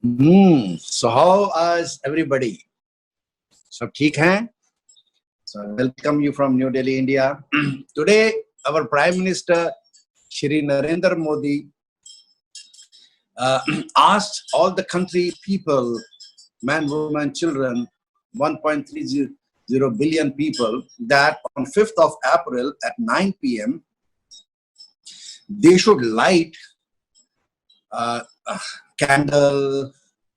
So how is everybody? So ठीक हैं? So I welcome you from New Delhi, India. Today, our Prime Minister, Shri Narendra Modi, asked all the country people, men, women, children, 1.30 billion people, that on 5th of April at 9 p.m., they should light a candle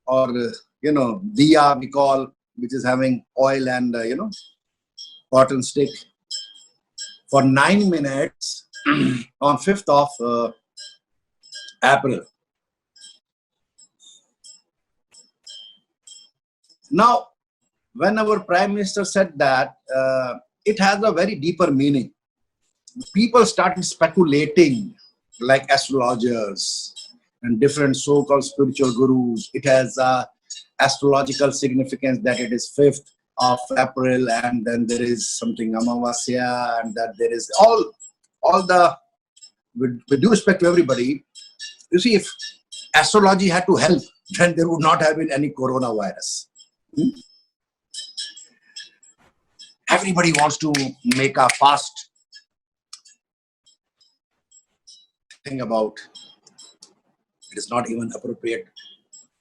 or, diya we call, which is having oil and, cotton stick for 9 minutes on 5th of April. Now, when our Prime Minister said that, it has a very deeper meaning. People started speculating, like astrologers and different so-called spiritual gurus. It has astrological significance that it is 5th of April, and then there is something Amavasya, and that there is all the, with due respect to everybody, you see, if astrology had to help, then there would not have been any coronavirus. Everybody wants to make a fast thing about it. Is not even appropriate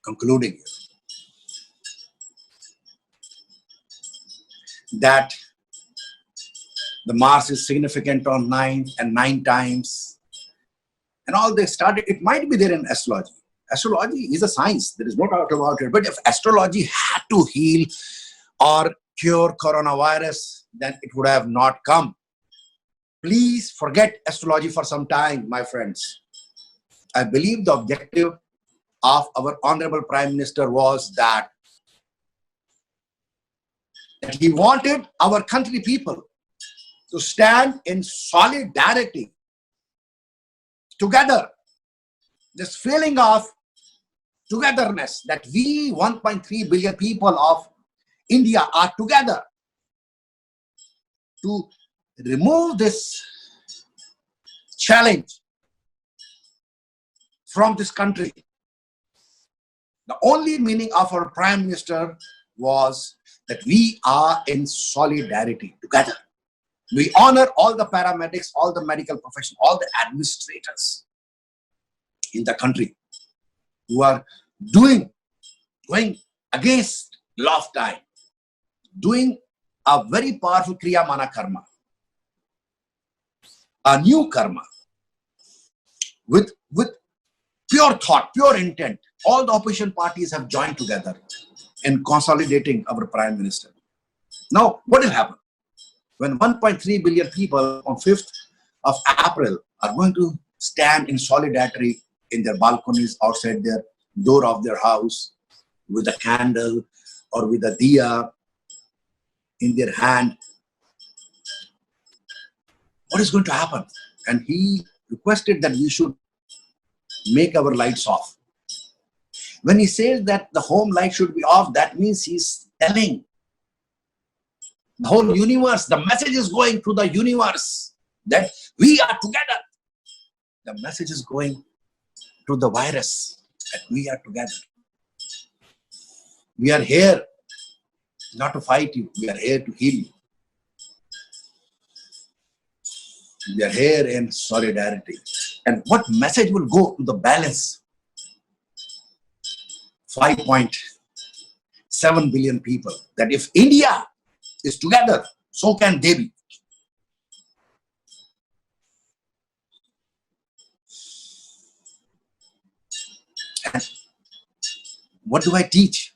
concluding that the Mars is significant on 9 and 9 times, and all they started. It might be there in astrology. Astrology is a science, there is no doubt about it. But if astrology had to heal or cure coronavirus, then it would have not come. Please forget astrology for some time, my friends. I believe the objective of our Honorable Prime Minister was that he wanted our country people to stand in solidarity together. This feeling of togetherness, that we 1.3 billion people of India are together to remove this challenge from this country. The only meaning of our Prime Minister was that we are in solidarity together. We honor all the paramedics, all the medical profession, all the administrators in the country who are going against law of time, doing a very powerful kriya mana karma, a new karma with pure thought, pure intent. All the opposition parties have joined together in consolidating our Prime Minister. Now, what will happen when 1.3 billion people on 5th of April are going to stand in solidarity in their balconies, outside their door of their house, with a candle or with a diya in their hand? What is going to happen? And he requested that we should make our lights off. When he says that the home light should be off, that means he's telling the whole universe, the message is going to the universe that we are together. The message is going to the virus that we are together. We are here not to fight you, we are here to heal you. We are here in solidarity. And what message will go to the balance 5.7 billion people? That if India is together, so can they be. And what do I teach?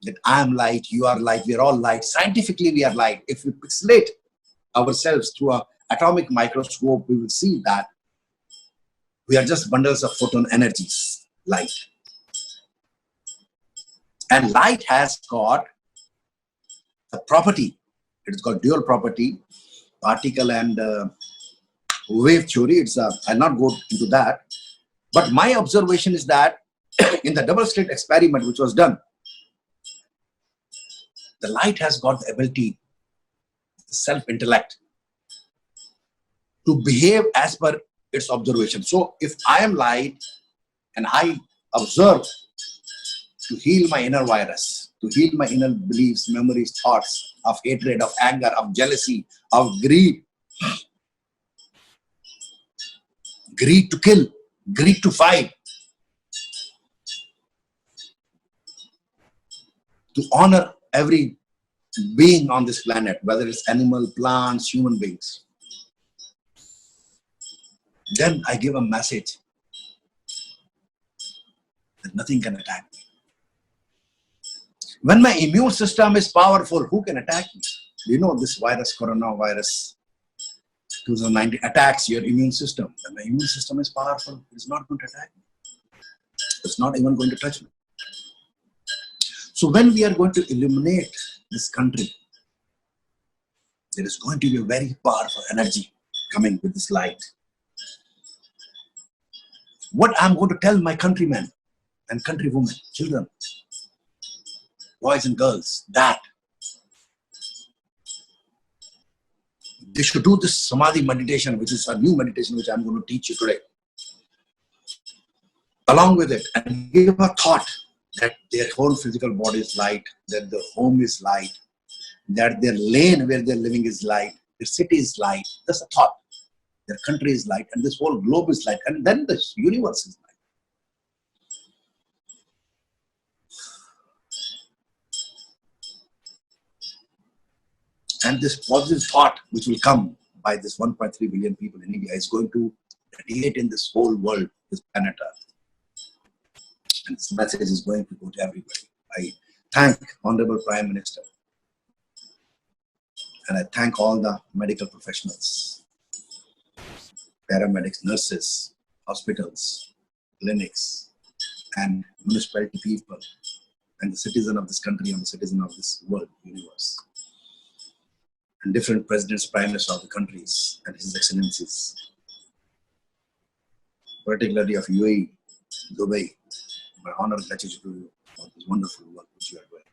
That I am light, you are light, we are all light. Scientifically, we are light. If we pixelate ourselves through an atomic microscope, we will see that we are just bundles of photon energies, light. And light has got a property. It is called dual property, particle and wave theory. I'll not go into that. But my observation is that in the double slit experiment which was done, the light has got the ability, self-intellect, to behave as per its observation. So if I am light and I observe to heal my inner virus, to heal my inner beliefs, memories, thoughts of hatred, of anger, of jealousy, of greed. Greed to kill, greed to fight, to honor every being on this planet, whether it's animal, plants, human beings. Then I give a message that nothing can attack me. When my immune system is powerful, who can attack me? You know this virus, coronavirus 2019 attacks your immune system. When my immune system is powerful, it's not going to attack me. It's not even going to touch me. So when we are going to illuminate this country, there is going to be a very powerful energy coming with this light. What I'm going to tell my countrymen and countrywomen, children, boys and girls, that they should do this Samadhi meditation, which is a new meditation which I'm going to teach you today. Along with it, and give a thought that their whole physical body is light, that their home is light, that their lane where they're living is light, their city is light. That's a thought. Their country is light, and this whole globe is light, and then the universe is light. And this positive thought, which will come by this 1.3 billion people in India, is going to radiate in this whole world, this planet Earth. And this message is going to go to everybody. I thank Honorable Prime Minister. And I thank all the medical professionals, paramedics, nurses, hospitals, clinics, and municipality people, and the citizen of this country and the citizen of this world, universe. And different presidents, prime ministers of the countries, and His Excellencies, particularly of UAE, Dubai. My honor and gratitude to you for this wonderful work which you are doing.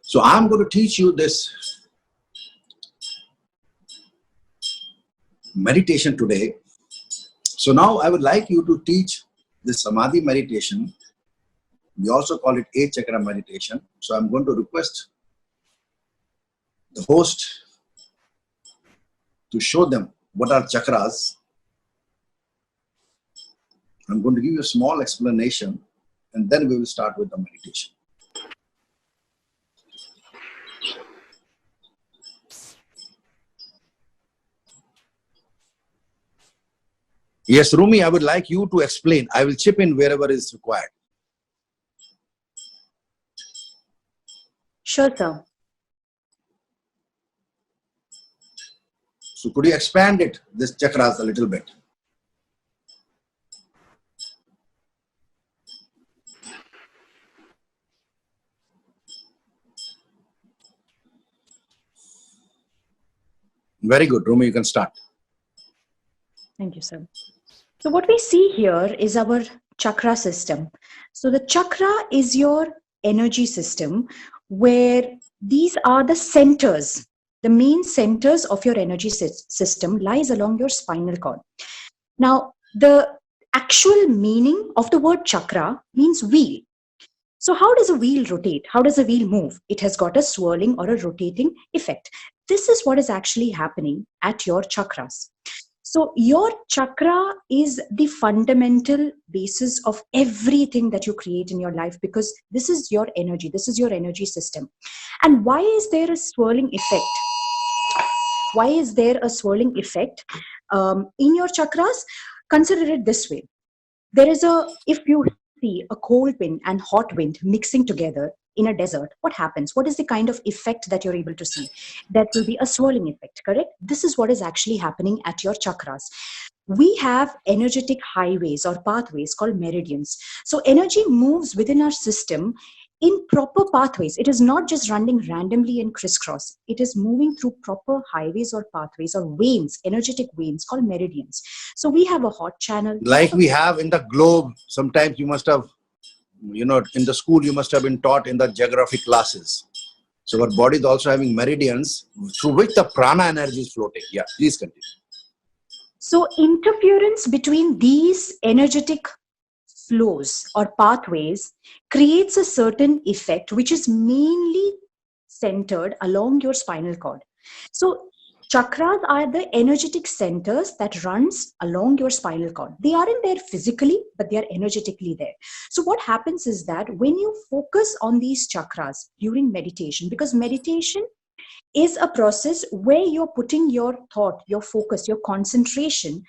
So I'm going to teach you this meditation today. So now I would like you to teach this Samadhi meditation. We also call it 8 chakra meditation. So I'm going to request the host to show them what are chakras. I'm going to give you a small explanation, and then we will start with the meditation. Yes, Rumi, I would like you to explain. I will chip in wherever is required. Sure, sir. So could you expand it, this chakras, a little bit? Very good, Rumi, you can start. Thank you, sir. So what we see here is our chakra system. So the chakra is your energy system, where these are the centers. The main centers of your energy system lies along your spinal cord. Now, the actual meaning of the word chakra means wheel. So how does a wheel rotate? How does a wheel move? It has got a swirling or a rotating effect. This is what is actually happening at your chakras. So your chakra is the fundamental basis of everything that you create in your life, because this is your energy. This is your energy system. And why is there a swirling effect? Why is there a swirling effect in your chakras? Consider it this way. If you see a cold wind and hot wind mixing together in a desert, what happens? What is the kind of effect that you're able to see? That will be a swirling effect, correct? This is what is actually happening at your chakras. We have energetic highways or pathways called meridians. So energy moves within our system in proper pathways. It is not just running randomly and crisscross. It is moving through proper highways or pathways or veins, energetic veins called meridians. So we have a hot channel. Like we have in the globe, sometimes you must have, in the school you must have been taught in the geography classes. So our body is also having meridians through which the prana energy is floating. Yeah, please continue. So interference between these energetic flows or pathways creates a certain effect which is mainly centered along your spinal cord. So chakras are the energetic centers that runs along your spinal cord. They aren't there physically, but they are energetically there. So what happens is that when you focus on these chakras during meditation, because meditation is a process where you're putting your thought, your focus, your concentration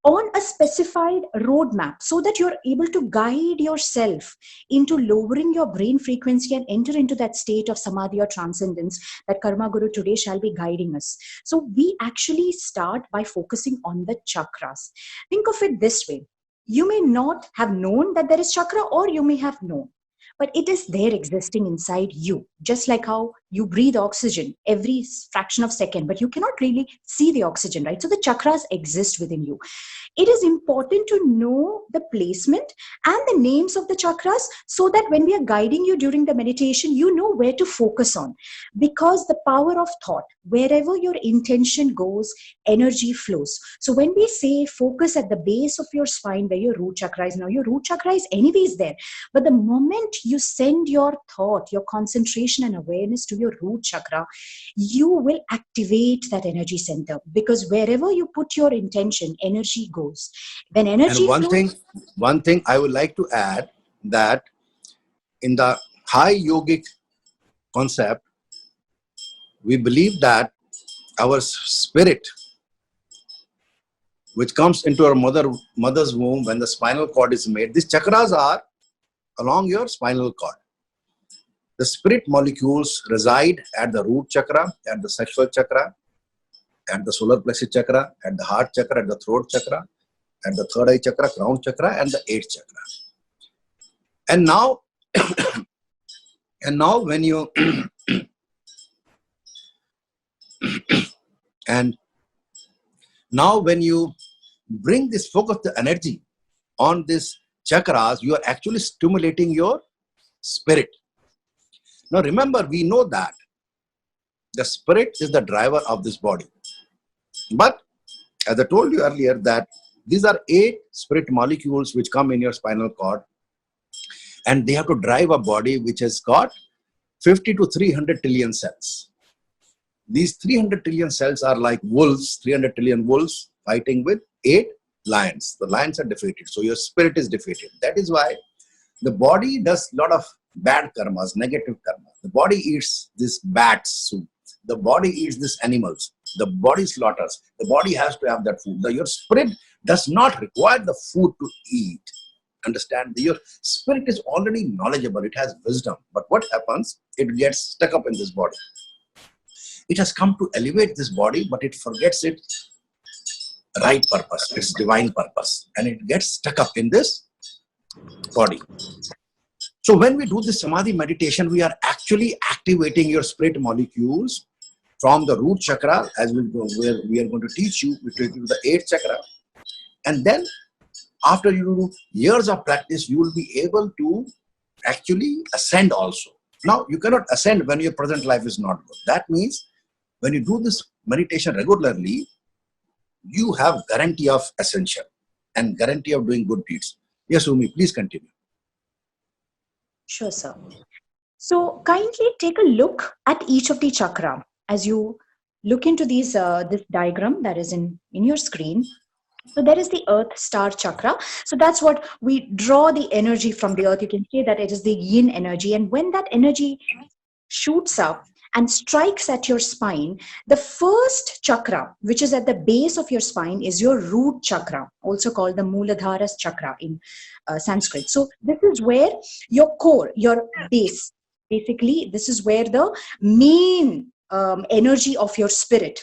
on a specified roadmap so that you're able to guide yourself into lowering your brain frequency and enter into that state of samadhi or transcendence that Karma Guru today shall be guiding us. So we actually start by focusing on the chakras. Think of it this way. You may not have known that there is chakra, or you may have known, but it is there existing inside you, just like how you breathe oxygen every fraction of a second, but you cannot really see the oxygen, right? So the chakras exist within you. It is important to know the placement and the names of the chakras so that when we are guiding you during the meditation, you know where to focus on. Because the power of thought, wherever your intention goes, energy flows. So when we say focus at the base of your spine where your root chakra is, now your root chakra is anyways there. But the moment you send your thought, your concentration and awareness to your root chakra, you will activate that energy center, because wherever you put your intention, energy goes. When energy And flows, one thing I would like to add, that in the high yogic concept, we believe that our spirit, which comes into our mother's womb when the spinal cord is made, these chakras are along your spinal cord. The spirit molecules reside at the root chakra, at the sexual chakra, at the solar plexus chakra, at the heart chakra, at the throat chakra, at the third eye chakra, crown chakra, and the eighth chakra. And now, when you and now when you bring this focus, the energy on these chakras, you are actually stimulating your spirit. Now remember, we know that the spirit is the driver of this body. But as I told you earlier, that these are 8 spirit molecules which come in your spinal cord, and they have to drive a body which has got 50 to 300 trillion cells. These 300 trillion cells are like wolves, 300 trillion wolves fighting with 8 lions. The lions are defeated, so your spirit is defeated. That is why the body does a lot of bad karmas, negative karma. The body eats this bats soup. The body eats these animals. The body slaughters. The body has to have that food. Your spirit does not require the food to eat. Understand? Your spirit is already knowledgeable. It has wisdom. But what happens? It gets stuck up in this body. It has come to elevate this body, but it forgets its right purpose, its divine purpose. And it gets stuck up in this body. So when we do this Samadhi meditation, we are actually activating your spirit molecules from the root chakra, as we are going to teach you. We take you to the 8th chakra. And then after you do years of practice, you will be able to actually ascend also. Now, you cannot ascend when your present life is not good. That means when you do this meditation regularly, you have guarantee of ascension and guarantee of doing good deeds. Yes, Rumi, please continue. sure, sir. So kindly take a look at each of the chakra as you look into these this diagram that is in your screen. So there is the earth star chakra. So that's what we draw the energy from the earth. You can say that it is the yin energy. And when that energy shoots up and strikes at your spine, the first chakra, which is at the base of your spine, is your root chakra, also called the Muladhara chakra in Sanskrit. So this is where your core, your base, basically, this is where the main energy of your spirit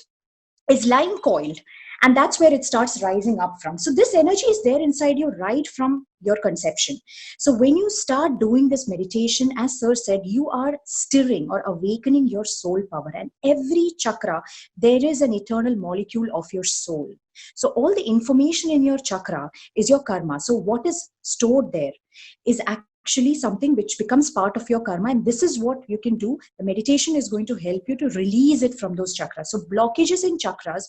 is lying coiled. And that's where it starts rising up from. So this energy is there inside you right from your conception. So when you start doing this meditation, as Sir said, you are stirring or awakening your soul power. And every chakra, there is an eternal molecule of your soul. So all the information in your chakra is your karma. So what is stored there is actually something which becomes part of your karma, and this is what you can do. The meditation is going to help you to release it from those chakras. So blockages in chakras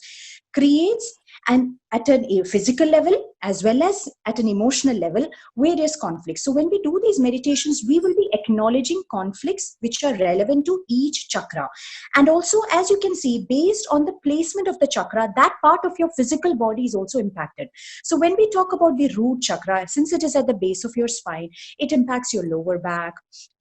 creates an at a physical level as well as at an emotional level, various conflicts. So when we do these meditations, we will be acknowledging conflicts which are relevant to each chakra. And also, as you can see, based on the placement of the chakra, that part of your physical body is also impacted. So when we talk about the root chakra, since it is at the base of your spine, it impacts your lower back,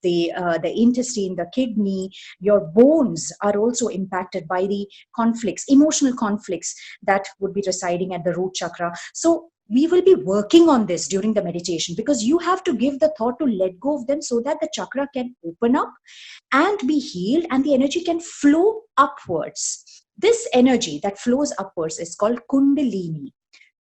the intestine, the kidney. Your bones are also impacted by the conflicts, emotional conflicts that would be residing at the root chakra. So we will be working on this during the meditation, because you have to give the thought to let go of them so that the chakra can open up and be healed, and the energy can flow upwards. This energy that flows upwards is called kundalini.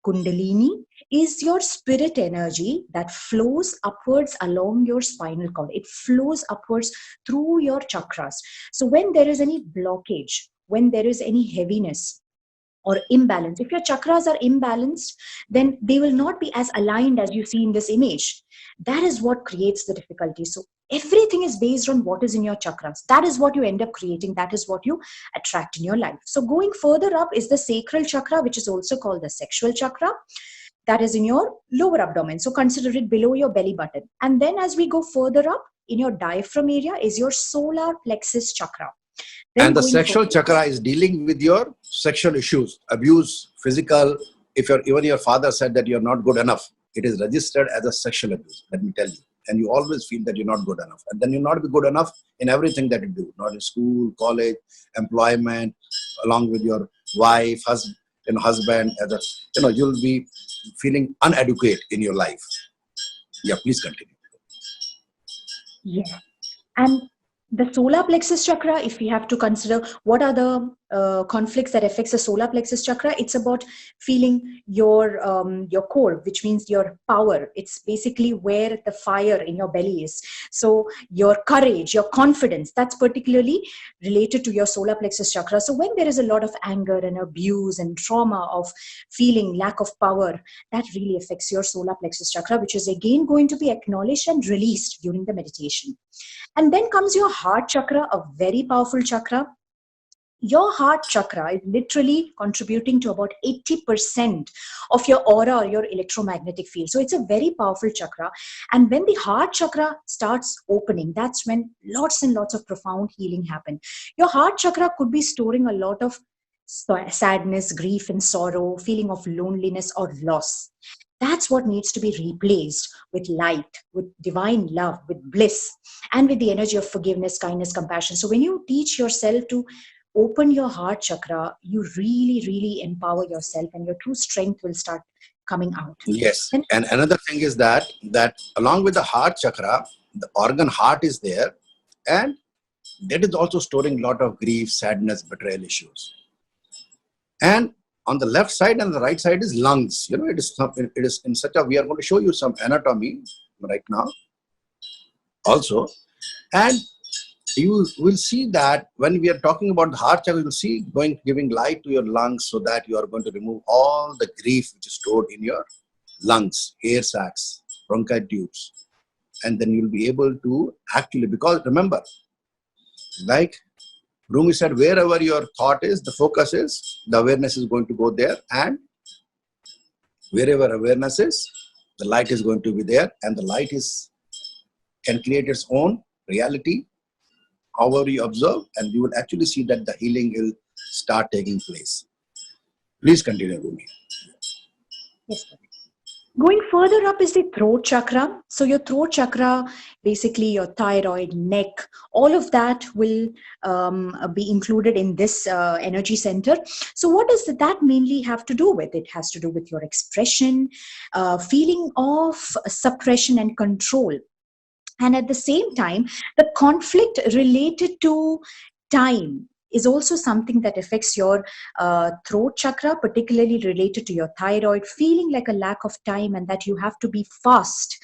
Kundalini is your spirit energy that flows upwards along your spinal cord. It flows upwards through your chakras. So when there is any blockage, when there is any heaviness or imbalance, if your chakras are imbalanced, then they will not be as aligned as you see in this image. That is what creates the difficulty. So everything is based on what is in your chakras. That is what you end up creating. That is what you attract in your life. So going further up is the sacral chakra, which is also called the sexual chakra. That is in your lower abdomen. So consider it below your belly button. And then as we go further up, in your diaphragm area is your solar plexus chakra. Then And the sexual chakra is dealing with your sexual issues, abuse, physical. If even your father said that you're not good enough, it is registered as a sexual abuse, let me tell you. And you always feel that you're not good enough. And then you'll not be good enough in everything that you do, not in school, college, employment, along with your wife, husband, you'll be feeling inadequate in your life. Yeah, please continue. Yeah. And the solar plexus chakra, if we have to consider what are the conflicts that affects the solar plexus chakra, it's about feeling your core, which means your power. It's basically where the fire in your belly is. So your courage, your confidence, that's particularly related to your solar plexus chakra. So when there is a lot of anger and abuse and trauma of feeling lack of power, that really affects your solar plexus chakra, which is again going to be acknowledged and released during the meditation. And then comes your heart chakra, a very powerful chakra. Your heart chakra is literally contributing to about 80% of your aura or your electromagnetic field. So it's a very powerful chakra. And when the heart chakra starts opening, that's when lots and lots of profound healing happen. Your heart chakra could be storing a lot of sadness, grief and sorrow, feeling of loneliness or loss. That's what needs to be replaced with light, with divine love, with bliss, and with the energy of forgiveness, kindness, compassion. So when you teach yourself to open your heart chakra, you really, really empower yourself, and your true strength will start coming out. Yes. And another thing is that along with the heart chakra, the organ heart is there, and that is also storing a lot of grief, sadness, betrayal issues. And on the left side and the right side is lungs. It is in such a, we are going to show you some anatomy right now also. And you will see that when we are talking about the heart chakra, you will see giving light to your lungs, so that you are going to remove all the grief which is stored in your lungs, air sacs, bronchi tubes. And then you'll be able to actually, because remember, like Rumi said, wherever your thought is, the focus is, the awareness is going to go there. And wherever awareness is, the light is going to be there. And the light can create its own reality, however you observe, and you will actually see that the healing will start taking place. Please continue, Rumi. Yes, sir. Going further up is the throat chakra. So your throat chakra, basically your thyroid, neck, all of that will be included in this energy center. So what does that mainly have to do with? It has to do with your expression, feeling of suppression and control. And at the same time, the conflict related to time is also something that affects your throat chakra, particularly related to your thyroid, feeling like a lack of time and that you have to be fast.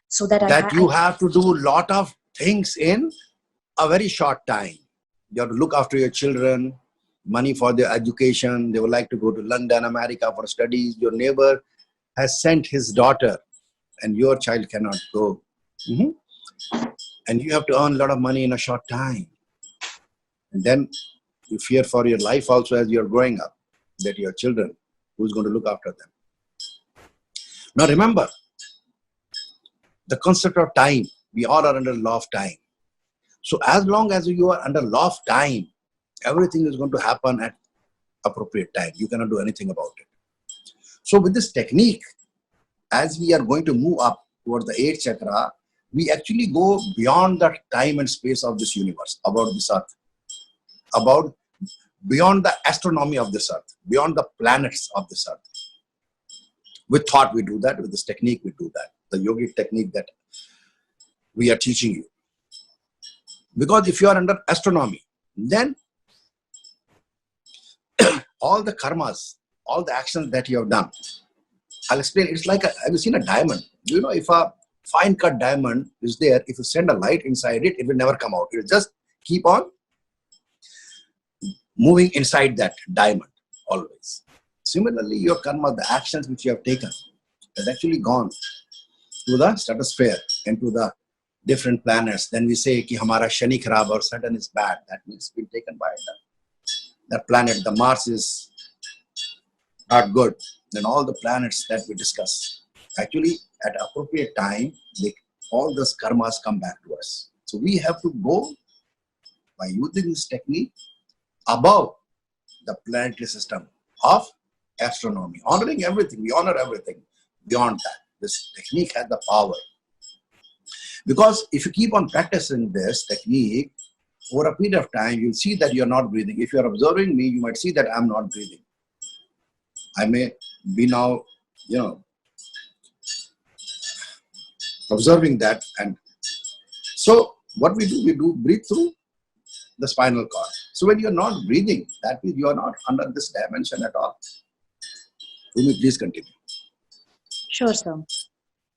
So that you have to do a lot of things in a very short time. You have to look after your children, money for their education. They would like to go to London, America for studies. Your neighbor has sent his daughter and your child cannot go. And you have to earn a lot of money in a short time. And then you fear for your life also as you're growing up, that your children who's going to look after them. Now remember, the concept of time, we all are under law of time. So as long as you are under law of time, everything is going to happen at appropriate time. You cannot do anything about it. So with this technique, as we are going to move up towards the 8th chakra, we actually go beyond the time and space of this universe, about this earth, beyond the astronomy of this earth, beyond the planets of this earth. With thought we do that, with this technique we do that, the yogic technique that we are teaching you. Because if you are under astronomy, then all the karmas, all the actions that you have done, I'll explain. It's like, have you seen a diamond? You know, if a fine cut diamond is there, if you send a light inside it, it will never come out. It will just keep on moving inside that diamond always. Similarly, your karma, the actions which you have taken, has actually gone to the stratosphere and to the different planets. Then we say ki hamara shani kharab or Saturn is bad. That means it's been taken by that planet. The Mars is not good. Then all the planets that we discuss, actually at appropriate time, all those karmas come back to us. So we have to go, by using this technique, above the planetary system of astronomy, honoring everything. We honor everything beyond that. This technique has the power. Because if you keep on practicing this technique, over a period of time, you'll see that you're not breathing. If you're observing me, you might see that I'm not breathing. I may be now, observing that. And so what we do breathe through the spinal cord. So when you're not breathing, that means you are not under this dimension at all. Rumi, please continue. Sure, sir.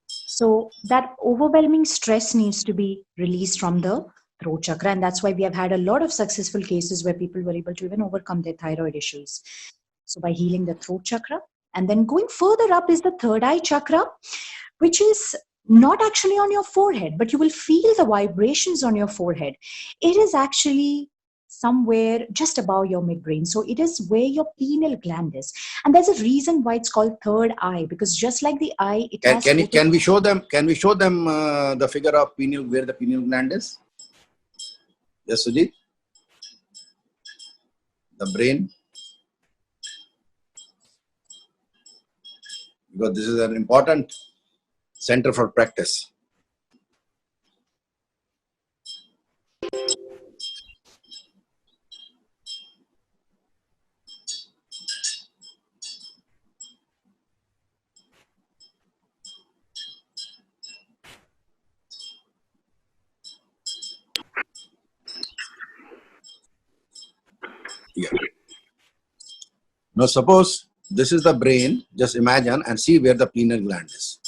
So that overwhelming stress needs to be released from the throat chakra, and that's why we have had a lot of successful cases where people were able to even overcome their thyroid issues. So by healing the throat chakra, and then going further up is the third eye chakra, which is not actually on your forehead, but you will feel the vibrations on your forehead. It is actually somewhere just above your midbrain. So it is where your pineal gland is. And there's a reason why it's called third eye, because just like the eye, it has... Can we show them the figure of pineal, where the pineal gland is? Yes, Sujit? The brain. Because this is an important center for practice. Yeah. Now suppose this is the brain. Just imagine and see where the pineal gland is.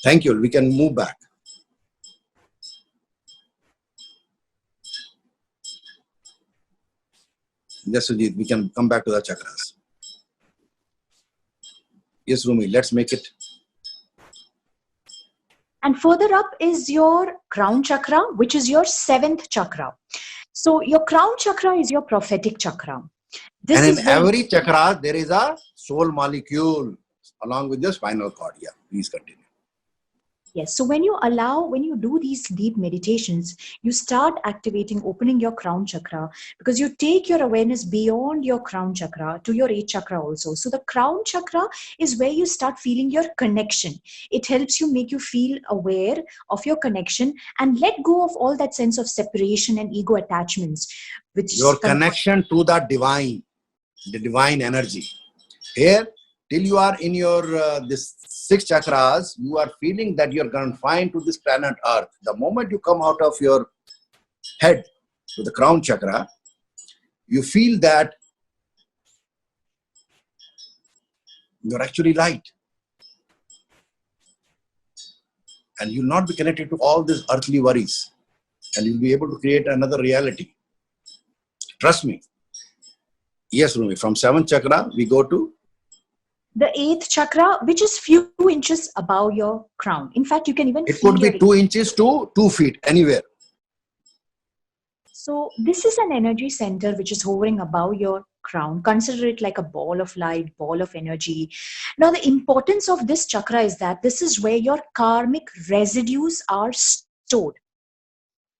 Thank you. We can move back. Yes, Sujit, we can come back to the chakras. Yes, Rumi, let's make it. And further up is your crown chakra, which is your 7th chakra. So your crown chakra is your prophetic chakra. And in every chakra, there is a soul molecule along with the spinal cord. Yeah, please continue. Yes. So when you do these deep meditations, you start activating, opening your crown chakra, because you take your awareness beyond your crown chakra to your 8th chakra also. So the crown chakra is where you start feeling your connection. It helps you, make you feel aware of your connection and let go of all that sense of separation and ego attachments. Your connection to the divine energy. Here, till you are in your this 6 chakras, you are feeling that you are confined to this planet Earth. The moment you come out of your head to the crown chakra, you feel that you're actually light. And you'll not be connected to all these earthly worries. And you'll be able to create another reality. Trust me. Yes, Rumi, from 7th chakra, we go to the 8th chakra, which is few inches above your crown. In fact, you can even it could be 2 inches to 2 feet, anywhere. So this is an energy center which is hovering above your crown. Consider it like a ball of light, ball of energy. Now, the importance of this chakra is that this is where your karmic residues are stored.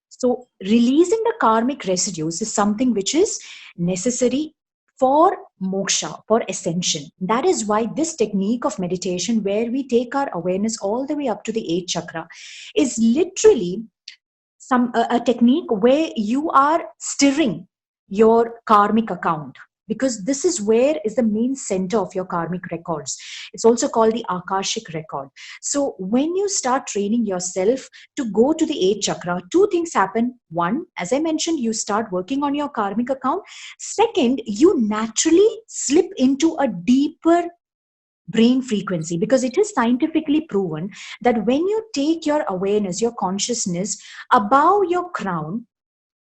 So releasing the karmic residues is something which is necessary for moksha, for ascension. That is why this technique of meditation, where we take our awareness all the way up to the eighth chakra, is literally a technique where you are stirring your karmic account, because this is where is the main center of your karmic records. It's also called the akashic record. So when you start training yourself to go to the eighth chakra, two things happen. One, as I mentioned, you start working on your karmic account. Second, you naturally slip into a deeper brain frequency, because it is scientifically proven that when you take your awareness, your consciousness above your crown,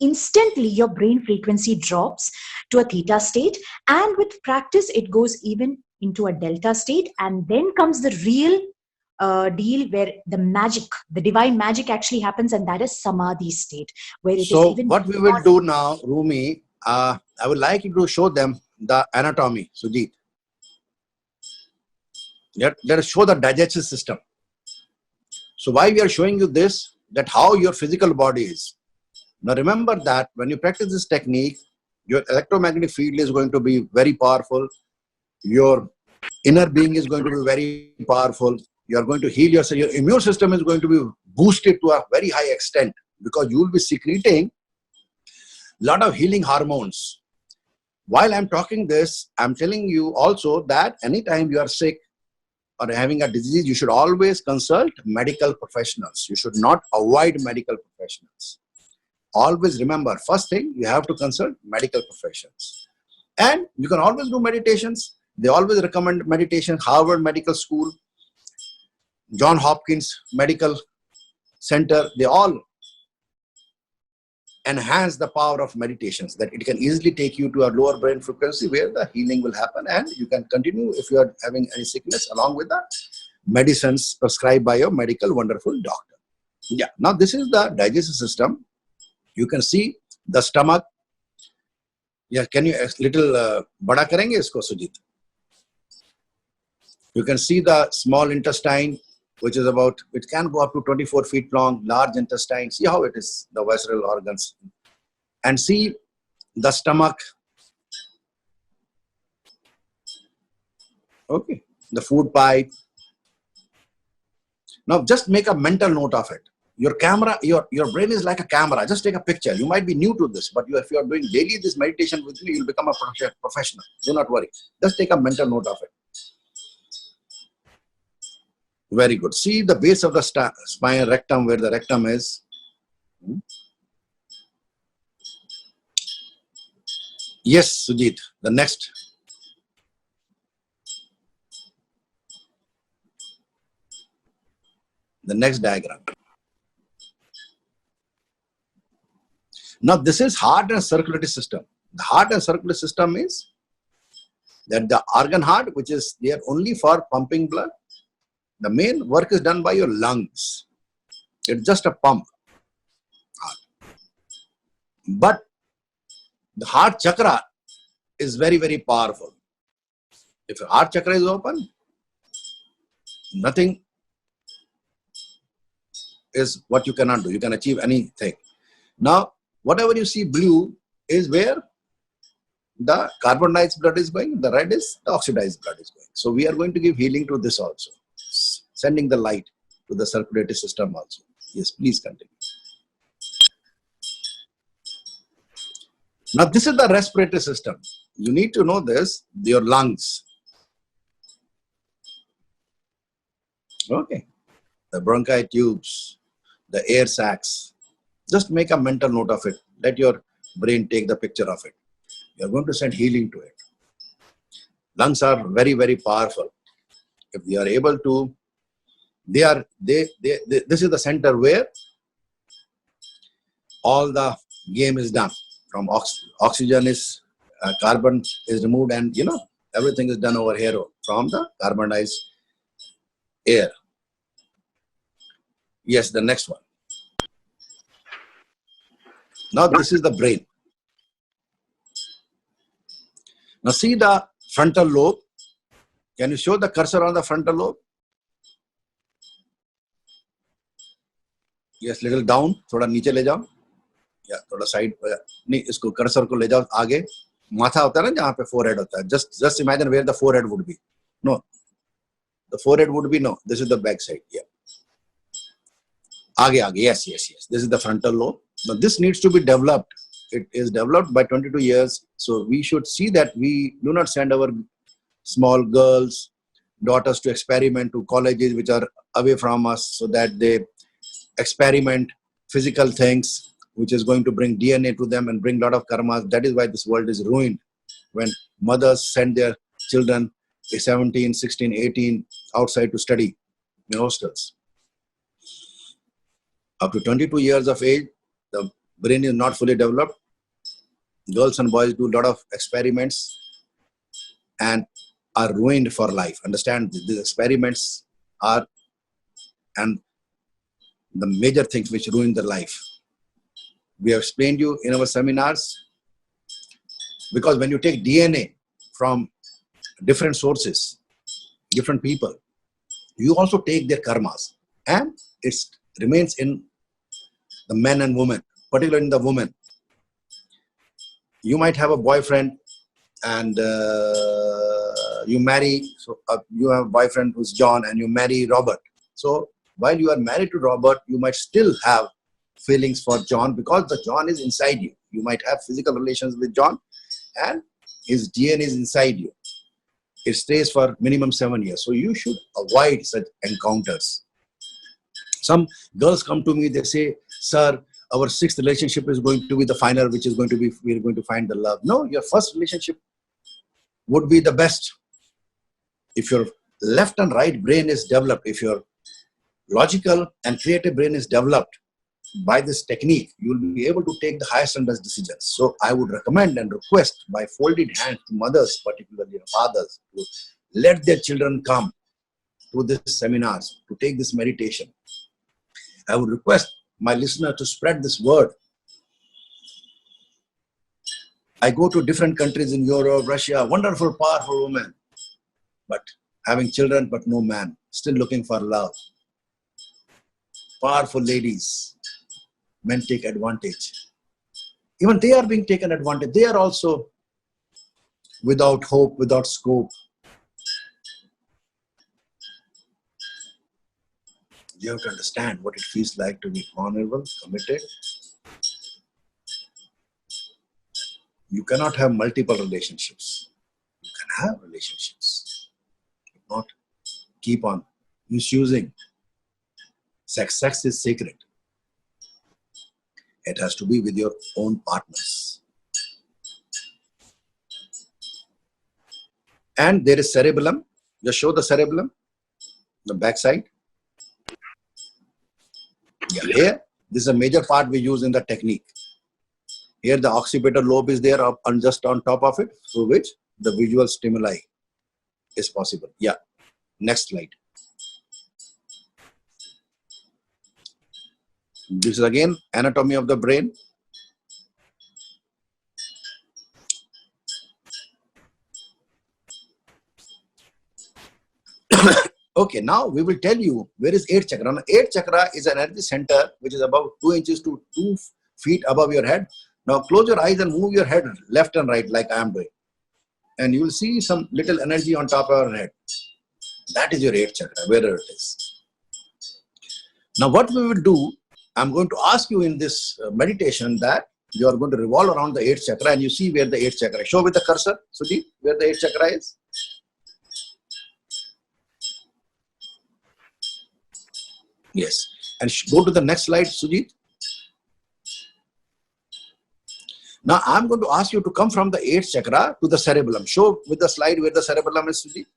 instantly your brain frequency drops to a theta state, and with practice it goes even into a delta state, and then comes the real deal where the magic, the divine magic actually happens, and that is Samadhi state, where it is So even what we will do now, Rumi, I would like you to show them the anatomy, Sujit. Let us show the digestive system. So why we are showing you this, that how your physical body is. Now remember that when you practice this technique, your electromagnetic field is going to be very powerful. Your inner being is going to be very powerful. You are going to heal yourself. Your immune system is going to be boosted to a very high extent, because you will be secreting a lot of healing hormones. While I'm talking this, I'm telling you also that anytime you are sick or having a disease, you should always consult medical professionals. You should not avoid medical professionals. Always remember, first thing, you have to consult medical professions. And you can always do meditations. They always recommend meditation. Harvard Medical School, John Hopkins Medical Center, they all enhance the power of meditations, that it can easily take you to a lower brain frequency where the healing will happen, and you can continue if you are having any sickness along with the medicines prescribed by your medical wonderful doctor. Yeah, now this is the digestive system. You can see the stomach. Yeah, can you little bada karenge isko, Sujit? You can see the small intestine, which is about, it can go up to 24 feet long, large intestine. See how it is, the visceral organs. And see the stomach. Okay, the food pipe. Now just make a mental note of it. Your camera, your brain is like a camera. Just take a picture. You might be new to this, but if you are doing daily this meditation with me, you'll become a professional. Do not worry. Just take a mental note of it. Very good. See the base of the spine, rectum, where the rectum is. Yes, Sujit. The next. The next diagram. Now this is heart and circulatory system. The heart and circulatory system is that the organ heart, which is there only for pumping blood. The main work is done by your lungs. It's just a pump. But the heart chakra is very, very powerful. If your heart chakra is open, nothing is what you cannot do. You can achieve anything. Now, whatever you see blue is where the carbonized blood is going. The red is the oxidized blood is going. So we are going to give healing to this also. Sending the light to the circulatory system also. Yes, please continue. Now this is the respiratory system. You need to know this, your lungs. Okay. The bronchi tubes, the air sacs. Just make a mental note of it. Let your brain take the picture of it. You are going to send healing to it. Lungs are very, very powerful. If we are able to, this is the center where all the game is done. From oxygen is, carbon is removed, and everything is done over here from the carbonized air. Yes, the next one. Now this is the brain. Now see the frontal lobe. Can you show the cursor on the frontal lobe? Yes, little down. थोड़ा नीचे ले जाओ. या थोड़ा side नहीं, इसको cursor को ले जाओ आगे. माथा होता है ना जहाँ पे forehead होता है. Just imagine where the forehead would be. No, the forehead would be no. This is the back side. Yeah. आगे. Yes. This is the frontal lobe. Now this needs to be developed. It is developed by 22 years. So we should see that we do not send our small girls, daughters to experiment to colleges which are away from us, so that they experiment physical things, which is going to bring DNA to them and bring a lot of karmas. That is why this world is ruined. When mothers send their children 17, 16, 18 outside to study in hostels. Up to 22 years of age, the brain is not fully developed. Girls and boys do a lot of experiments and are ruined for life. Understand, these experiments are and the major things which ruin their life. We have explained you in our seminars, because when you take DNA from different sources, different people, you also take their karmas, and it remains in the men and women, particularly in the women. You might have a boyfriend and you marry, so you have a boyfriend who's John and you marry Robert. So while you are married to Robert, you might still have feelings for John because the John is inside you. You might have physical relations with John and his DNA is inside you. It stays for minimum 7 years. So you should avoid such encounters. Some girls come to me, they say, sir, our sixth relationship is going to be the final, which is going to be, we're going to find the love. No, your first relationship would be the best. If your left and right brain is developed, if your logical and creative brain is developed by this technique, you will be able to take the highest and best decisions. So I would recommend and request by folded hands to mothers, particularly fathers, to let their children come to these seminars, to take this meditation. I would request my listener to spread this word. I go to different countries in Europe, Russia, wonderful, powerful women, but having children, but no man, still looking for love. Powerful ladies, men take advantage. Even they are being taken advantage. They are also without hope, without scope. You have to understand what it feels like to be honorable, committed. You cannot have multiple relationships. You can have relationships, but not keep on misusing. Sex is sacred. It has to be with your own partners. And there is cerebellum. Just show the cerebellum, the back side. Yeah, here, this is a major part we use in the technique. Here the occipital lobe is there and just on top of it, through which the visual stimuli is possible. Yeah, next slide. This is again anatomy of the brain. Okay, now we will tell you where is 8th chakra. Now, 8th chakra is an energy center which is about 2 inches to 2 feet above your head. Now close your eyes and move your head left and right like I am doing. And you will see some little energy on top of your head. That is your 8th chakra, wherever it is. Now what we will do, I'm going to ask you in this meditation that you are going to revolve around the 8th chakra and you see where the 8th chakra is. Show with the cursor, Sujit, where the 8th chakra is. Yes. And go to the next slide, Sujit. Now I'm going to ask you to come from the 8th chakra to the cerebellum. Show with the slide where the cerebellum is, Sujit.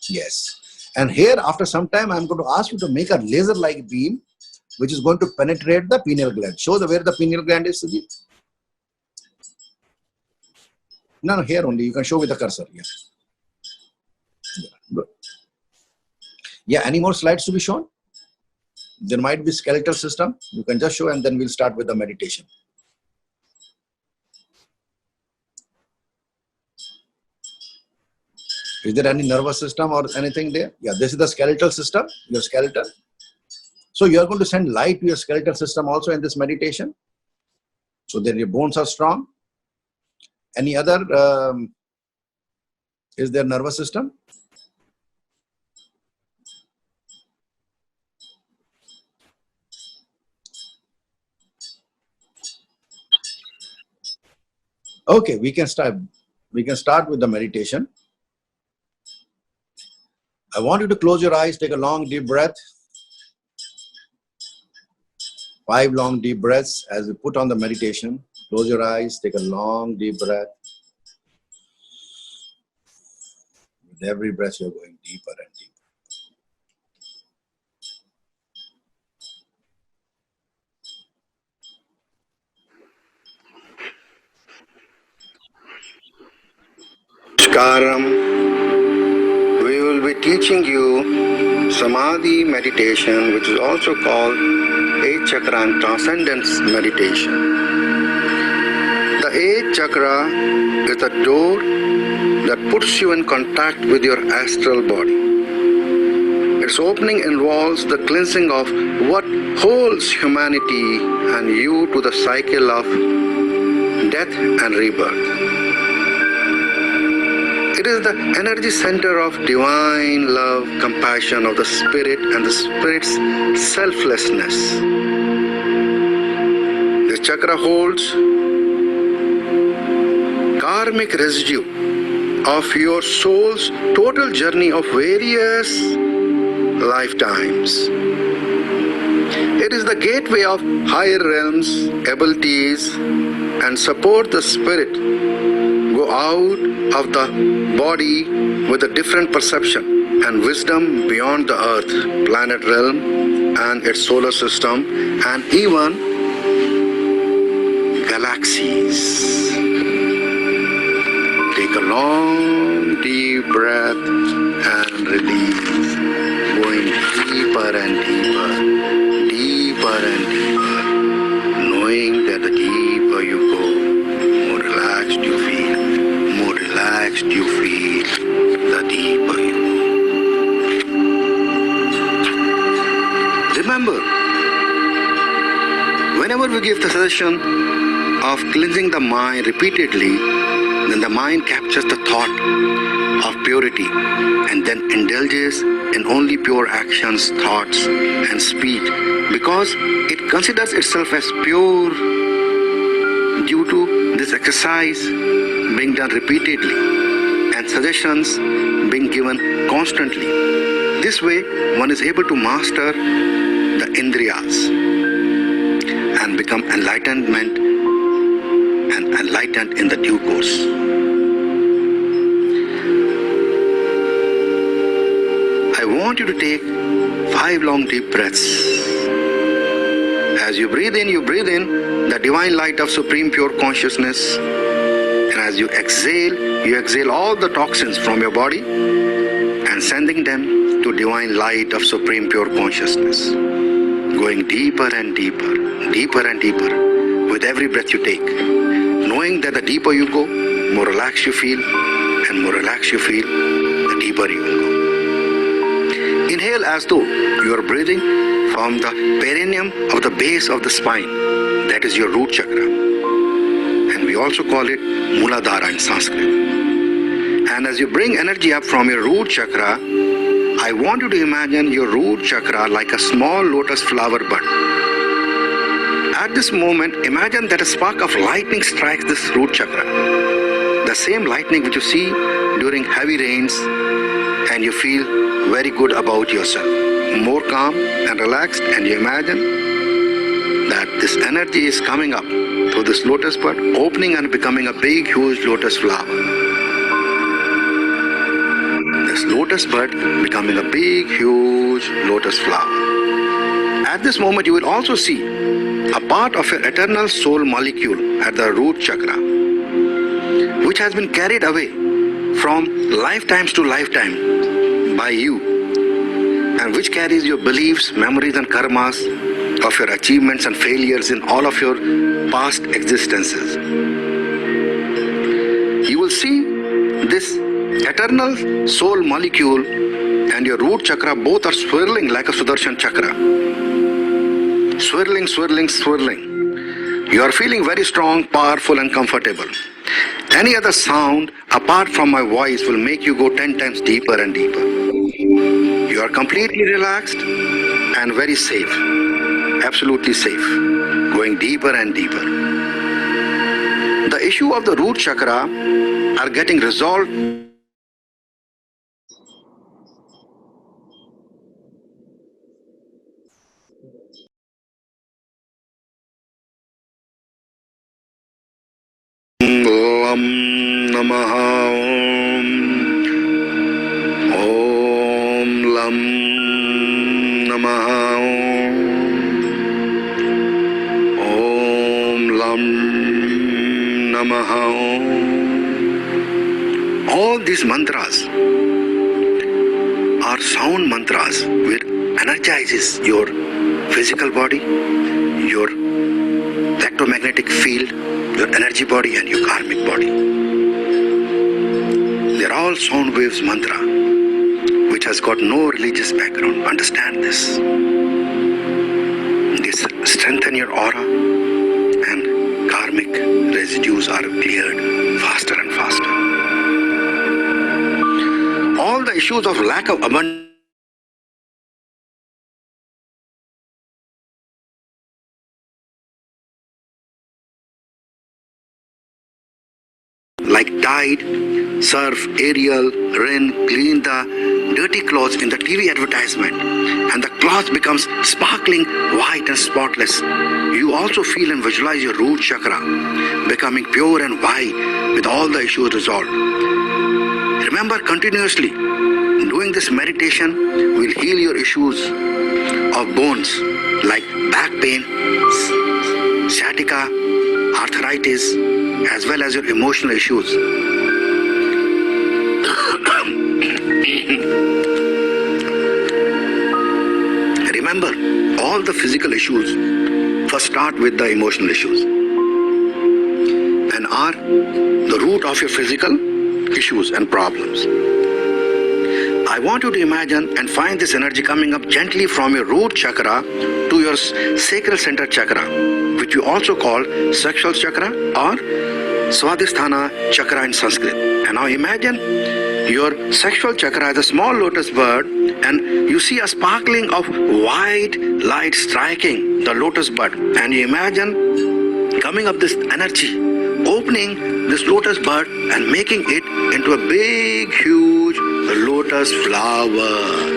Yes. And here, after some time, I'm going to ask you to make a laser-like beam, which is going to penetrate the pineal gland. Show where the pineal gland is, Sujit. No, here only. You can show with the cursor. Yeah. Yeah, good. Yeah, any more slides to be shown? There might be skeletal system. You can just show and then we'll start with the meditation. Is there any nervous system or anything there? Yeah, this is the skeletal system, your skeleton. So you are going to send light to your skeletal system also in this meditation, so that your bones are strong. Any other, is there nervous system? Okay, we can start. We can start with the meditation. I want you to close your eyes, take a long deep breath. 5 long deep breaths as we put on the meditation. Close your eyes, take a long deep breath. With every breath you're going deeper and deeper. Namaskaram. We will be teaching you Samadhi meditation, which is also called 8th chakra and transcendence meditation. The 8th chakra is the door that puts you in contact with your astral body. Its opening involves the cleansing of what holds humanity and you to the cycle of death and rebirth. It is the energy center of divine love, compassion of the spirit and the spirit's selflessness. This chakra holds karmic residue of your soul's total journey of various lifetimes. It is the gateway of higher realms, abilities, and support the spirit go out of the body with a different perception and wisdom beyond the earth, planet realm and its solar system, and even galaxies. Take a long deep breath and release, going deeper and deeper, deeper and deeper, knowing that the deeper you go, more relaxed you feel. More relaxed you feel, the deeper you go. Remember, whenever we give the suggestion of cleansing the mind repeatedly, then the mind captures the thought of purity and then indulges in only pure actions, thoughts and speech, because it considers itself as pure due to this exercise being done repeatedly and suggestions being given constantly. This way, one is able to master the indriyas and become enlightened in the due course. I want you to take 5 long deep breaths. As you breathe in the divine light of supreme pure consciousness. And as you exhale all the toxins from your body and sending them to divine light of supreme pure consciousness. Going deeper and deeper, deeper and deeper with every breath you take. Knowing that the deeper you go, more relaxed you feel, and more relaxed you feel, the deeper you will go. Inhale as though you are breathing from the perineum of the base of the spine. That is your root chakra. And we also call it Muladhara in Sanskrit. And as you bring energy up from your root chakra, I want you to imagine your root chakra like a small lotus flower bud. At this moment, imagine that a spark of lightning strikes this root chakra. The same lightning which you see during heavy rains, and you feel very good about yourself. More calm and relaxed, and you imagine that this energy is coming up through this lotus bud, opening and becoming a big, huge lotus flower. This lotus bud becoming a big, huge lotus flower. At this moment, you will also see a part of your eternal soul molecule at the root chakra, which has been carried away from lifetimes to lifetime by you, and which carries your beliefs, memories and karmas of your achievements and failures in all of your past existences. You will see this eternal soul molecule and your root chakra both are swirling like a Sudarshan chakra. Swirling, swirling, swirling. You are feeling very strong, powerful and comfortable. Any other sound apart from my voice will make you go 10 times deeper and deeper. You are completely relaxed and very safe. Absolutely safe. Going deeper and deeper. The issue of the root chakra are getting resolved. Om Namaha Om Lam Namaha Om Lam Namaha. All these mantras are sound mantras which energizes your physical body, your electromagnetic field, your energy body and your karmic body. They're all sound waves mantra which has got no religious background. Understand this. These strengthen your aura and karmic residues are cleared faster and faster. All the issues of lack of abundance like tide, surf, aerial, rain, clean the dirty clothes in the TV advertisement and the cloth becomes sparkling white and spotless. You also feel and visualize your root chakra becoming pure and white with all the issues resolved. Remember continuously, doing this meditation will heal your issues of bones like back pain, sciatica, arthritis, as well as your emotional issues. Remember, all the physical issues first start with the emotional issues and are the root of your physical issues and problems. I want you to imagine and find this energy coming up gently from your root chakra to your sacral center chakra, which you also call sexual chakra or Swadhisthana chakra in Sanskrit. And now imagine your sexual chakra as a small lotus bird and you see a sparkling of white light striking the lotus bud. And you imagine coming up this energy, opening this lotus bud and making it into a big, huge lotus flower.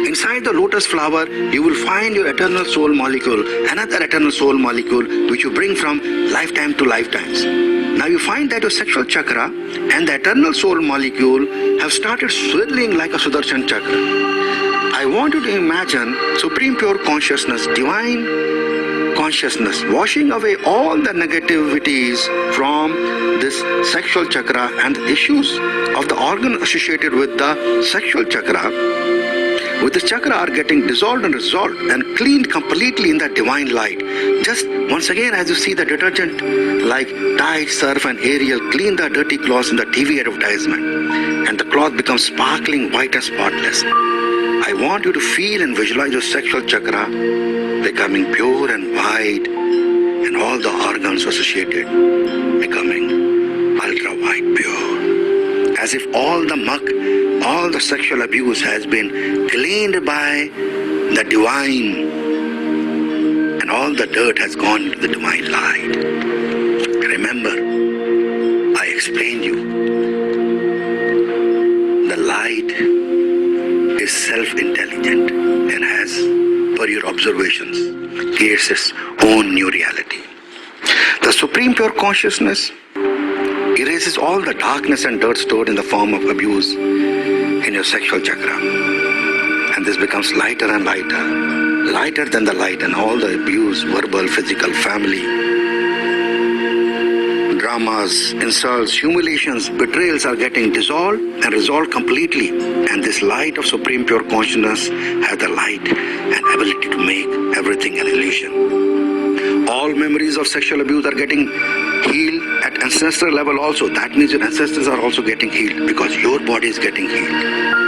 Inside the lotus flower, you will find your eternal soul molecule, another eternal soul molecule, which you bring from lifetime to lifetimes. Now you find that your sexual chakra and the eternal soul molecule have started swirling like a Sudarshan chakra. I want you to imagine supreme pure consciousness, divine consciousness, washing away all the negativities from this sexual chakra and the issues of the organ associated with the sexual chakra. With this chakra are getting dissolved and resolved and cleaned completely in that divine light. Just once again, as you see the detergent like tide, surf and aerial clean the dirty cloths in the TV advertisement and the cloth becomes sparkling white and spotless. I want you to feel and visualize your sexual chakra becoming pure and white and all the organs associated becoming ultra white pure. As if all the muck, all the sexual abuse has been cleaned by the divine and all the dirt has gone into the divine light. Remember, I explained you, the light is self-intelligent and has, per your observations, creates its own new reality. The Supreme Pure Consciousness erases all the darkness and dirt stored in the form of abuse in your sexual chakra. And this becomes lighter and lighter, lighter than the light and all the abuse, verbal, physical, family, dramas, insults, humiliations, betrayals are getting dissolved and resolved completely. And this light of Supreme Pure Consciousness has the light and ability to make everything an illusion. All memories of sexual abuse are getting healed at ancestral level also. That means your ancestors are also getting healed because your body is getting healed.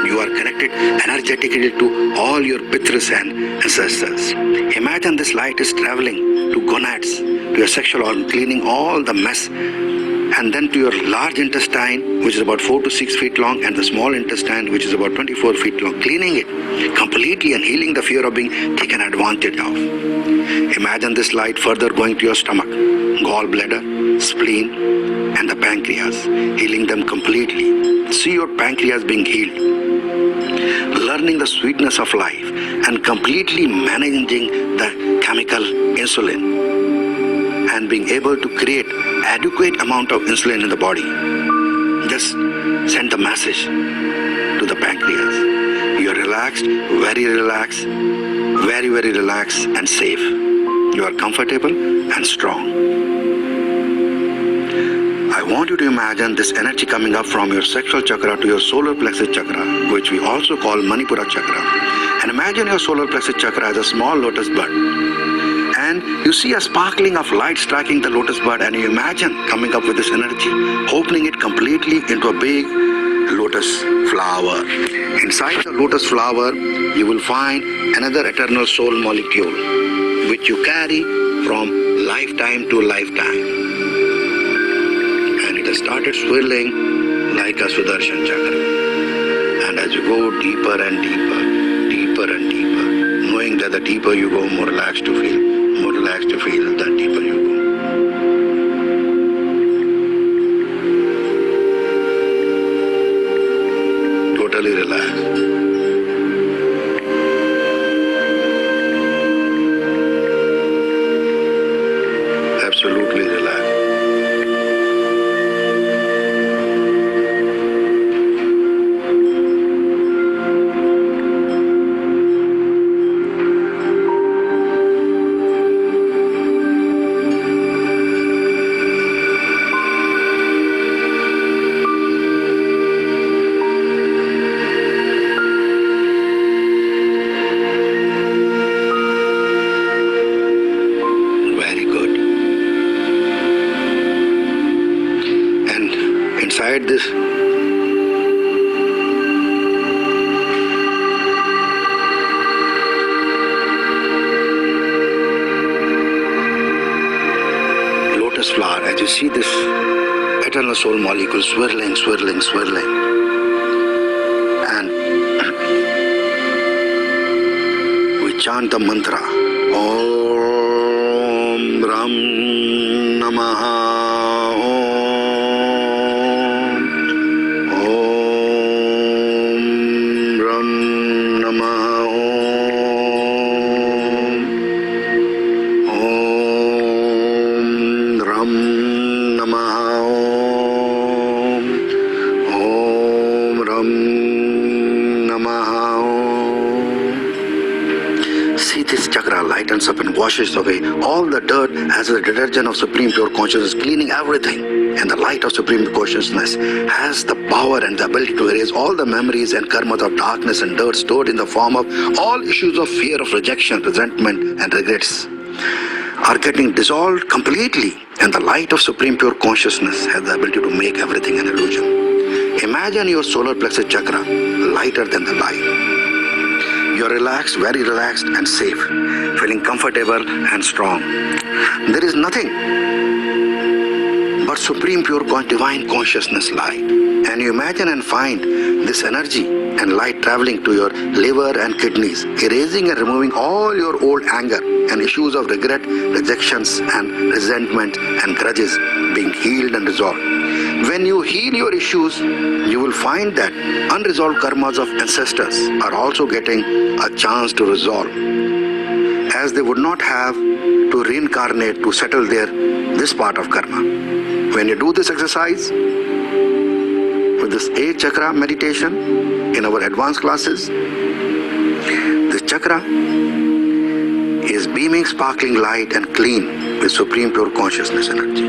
You are connected energetically to all your pithas and ancestors. Imagine this light is traveling to gonads, to your sexual organ, cleaning all the mess, and then to your large intestine, which is about 4 to 6 feet long, and the small intestine, which is about 24 feet long, cleaning it completely and healing the fear of being taken advantage of. Imagine this light further going to your stomach, gallbladder, spleen, and the pancreas, healing them completely. See your pancreas being healed, learning the sweetness of life, and completely managing the chemical insulin, and being able to create adequate amount of insulin in the body. Just send the message to the pancreas. You are relaxed, very relaxed, very relaxed and safe. You are comfortable and strong. I want you to imagine this energy coming up from your sexual chakra to your solar plexus chakra, which we also call Manipura chakra. And imagine your solar plexus chakra as a small lotus bud. And you see a sparkling of light striking the lotus bud, and you imagine coming up with this energy, opening it completely into a big lotus flower. Inside the lotus flower, you will find another eternal soul molecule, which you carry from lifetime to lifetime. And it has started swirling like a Sudarshan chakra. And as you go deeper and deeper, deeper and deeper, knowing that the deeper you go, more relaxed you feel. More relaxed you feel, the deeper you go. Totally relaxed. Absolutely relaxed. Inside this lotus flower, as you see this eternal soul molecule swirling, swirling, swirling, and we chant the mantra Om Ram Namaha. Lightens up and washes away all the dirt as the detergent of Supreme Pure Consciousness, cleaning everything. And the light of Supreme Consciousness has the power and the ability to erase all the memories and karmas of darkness and dirt stored in the form of all issues of fear, of rejection, resentment, and regrets are getting dissolved completely. And the light of Supreme Pure Consciousness has the ability to make everything an illusion. Imagine your solar plexus chakra lighter than the light. You're relaxed, very relaxed and safe, feeling comfortable and strong. There is nothing but Supreme Pure Divine Consciousness light. And you imagine and find this energy and light traveling to your liver and kidneys, erasing and removing all your old anger and issues of regret, rejections and resentment and grudges being healed and resolved. When you heal your issues, you will find that unresolved karmas of ancestors are also getting a chance to resolve, as they would not have to reincarnate to settle this part of karma. When you do this exercise with this 8 chakra meditation in our advanced classes, this chakra is beaming sparkling light and clean with Supreme Pure Consciousness energy.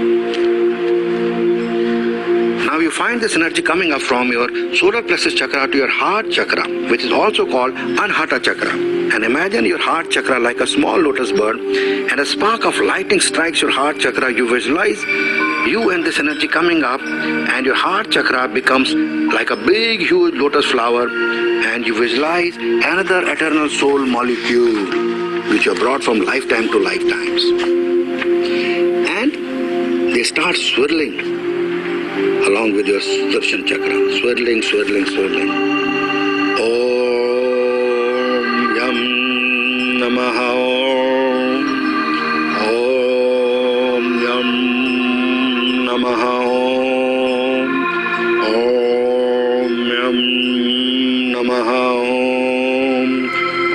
Now you find this energy coming up from your solar plexus chakra to your heart chakra, which is also called Anahata chakra. And imagine your heart chakra like a small lotus bird, and a spark of lightning strikes your heart chakra. You visualize you and this energy coming up, and your heart chakra becomes like a big huge lotus flower, and you visualize another eternal soul molecule which you have brought from lifetime to lifetimes. And they start swirling along with your Sudarshan chakra, swirling, swirling, swirling. Om Yam Namaha Om Yam Namaha Om Yam Namaha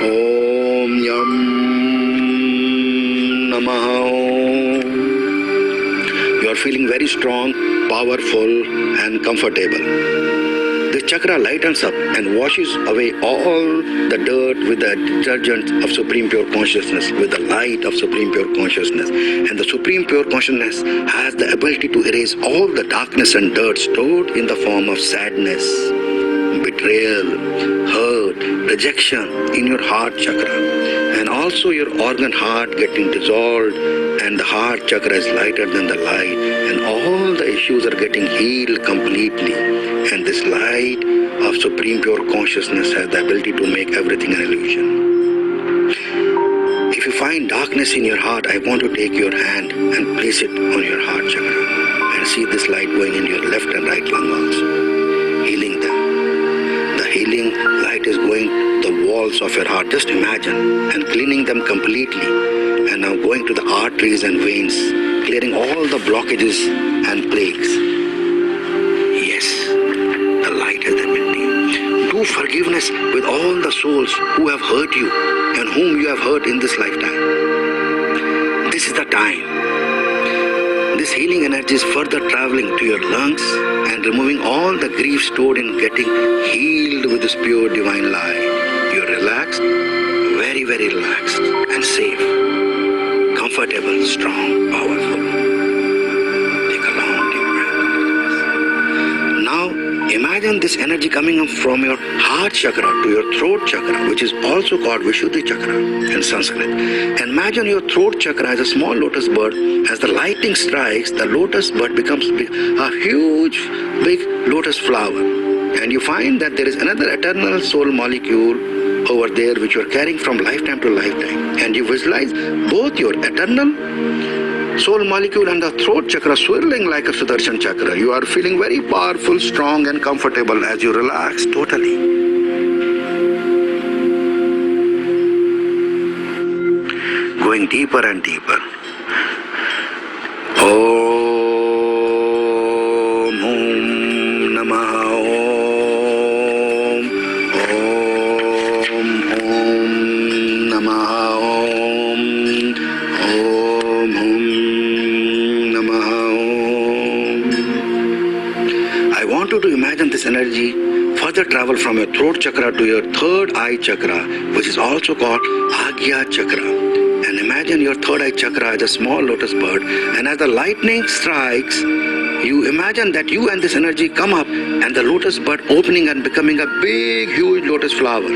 Om Yam Namaha. You are feeling very strong, powerful and comfortable. This chakra lightens up and washes away all the dirt with the detergent of Supreme Pure Consciousness, with the light of Supreme Pure Consciousness. And the Supreme Pure Consciousness has the ability to erase all the darkness and dirt stored in the form of sadness, betrayal, hurt, rejection in your heart chakra. And also your organ heart getting dissolved, and the heart chakra is lighter than the light, and all the issues are getting healed completely. And this light of Supreme Pure Consciousness has the ability to make everything an illusion. If you find darkness in your heart, I want to take your hand and place it on your heart chakra, and see this light going in your left and right lung also, healing them. The healing light is going to the walls of your heart, just imagine, and cleaning them completely. And now going to the arteries and veins, clearing all the blockages and plagues. Yes, the light has the ability. Do forgiveness with all the souls who have hurt you and whom you have hurt in this lifetime. This is the time. This healing energy is further traveling to your lungs and removing all the grief stored in getting healed with this pure divine light. You're relaxed, very, very relaxed and safe, comfortable, strong, powerful. Take a long deep breath. Now imagine this energy coming up from your heart chakra to your throat chakra, which is also called Vishuddhi chakra in Sanskrit. And imagine your throat chakra as a small lotus bird. As the lightning strikes, the lotus bud becomes a huge, big lotus flower. And you find that there is another eternal soul molecule over there which you are carrying from lifetime to lifetime. And you visualize both your eternal soul molecule and the throat chakra swirling like a Sudarshan chakra. You are feeling very powerful, strong and comfortable as you relax totally. Going deeper and deeper. Om Namaha Om Namaha Om Namaha. I want you to imagine this energy further travel from your throat chakra to your third eye chakra, which is also called Agya chakra. And imagine your third eye chakra as a small lotus bird, and as the lightning strikes, you imagine that you and this energy come up, and the lotus bud opening and becoming a big, huge lotus flower.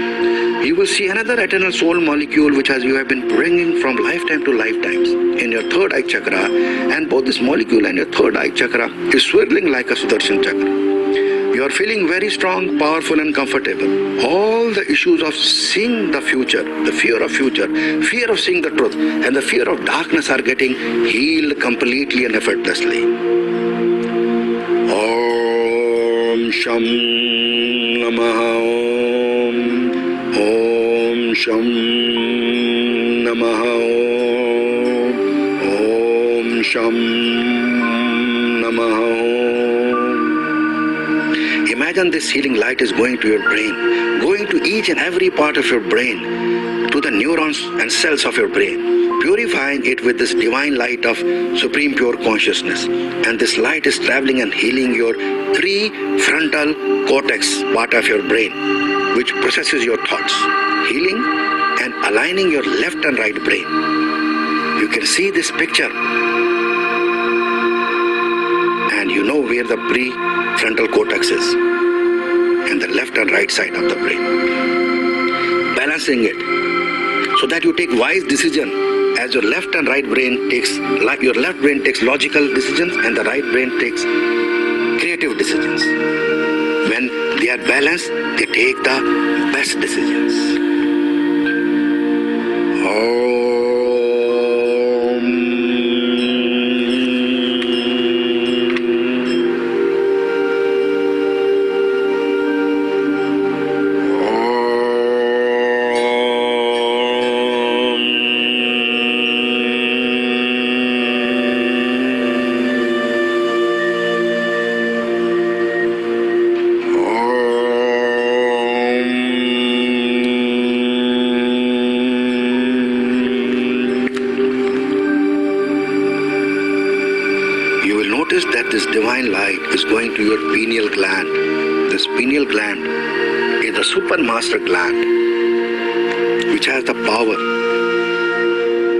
You will see another eternal soul molecule which you have been bringing from lifetime to lifetimes in your third eye chakra, and both this molecule and your third eye chakra is swirling like a Sudarshan chakra. You are feeling very strong, powerful and comfortable. All the issues of seeing the future, the fear of future, fear of seeing the truth, and the fear of darkness are getting healed completely and effortlessly. Om Sham Namaha Om Sham Namaha Om Sham Namaha. Imagine this healing light is going to your brain, going to each and every part of your brain, to the neurons and cells of your brain, purifying it with this divine light of Supreme Pure Consciousness. And this light is traveling and healing your prefrontal cortex part of your brain, which processes your thoughts, healing and aligning your left and right brain. You can see this picture. And and you know where the prefrontal cortex is, and the left and right side of the brain. Balancing it so that you take wise decision, as your left and right brain takes, like your left brain takes logical decisions and the right brain takes creative decisions. When they are balanced, they take the best decisions. Notice that this divine light is going to your pineal gland. This pineal gland is the super master gland which has the power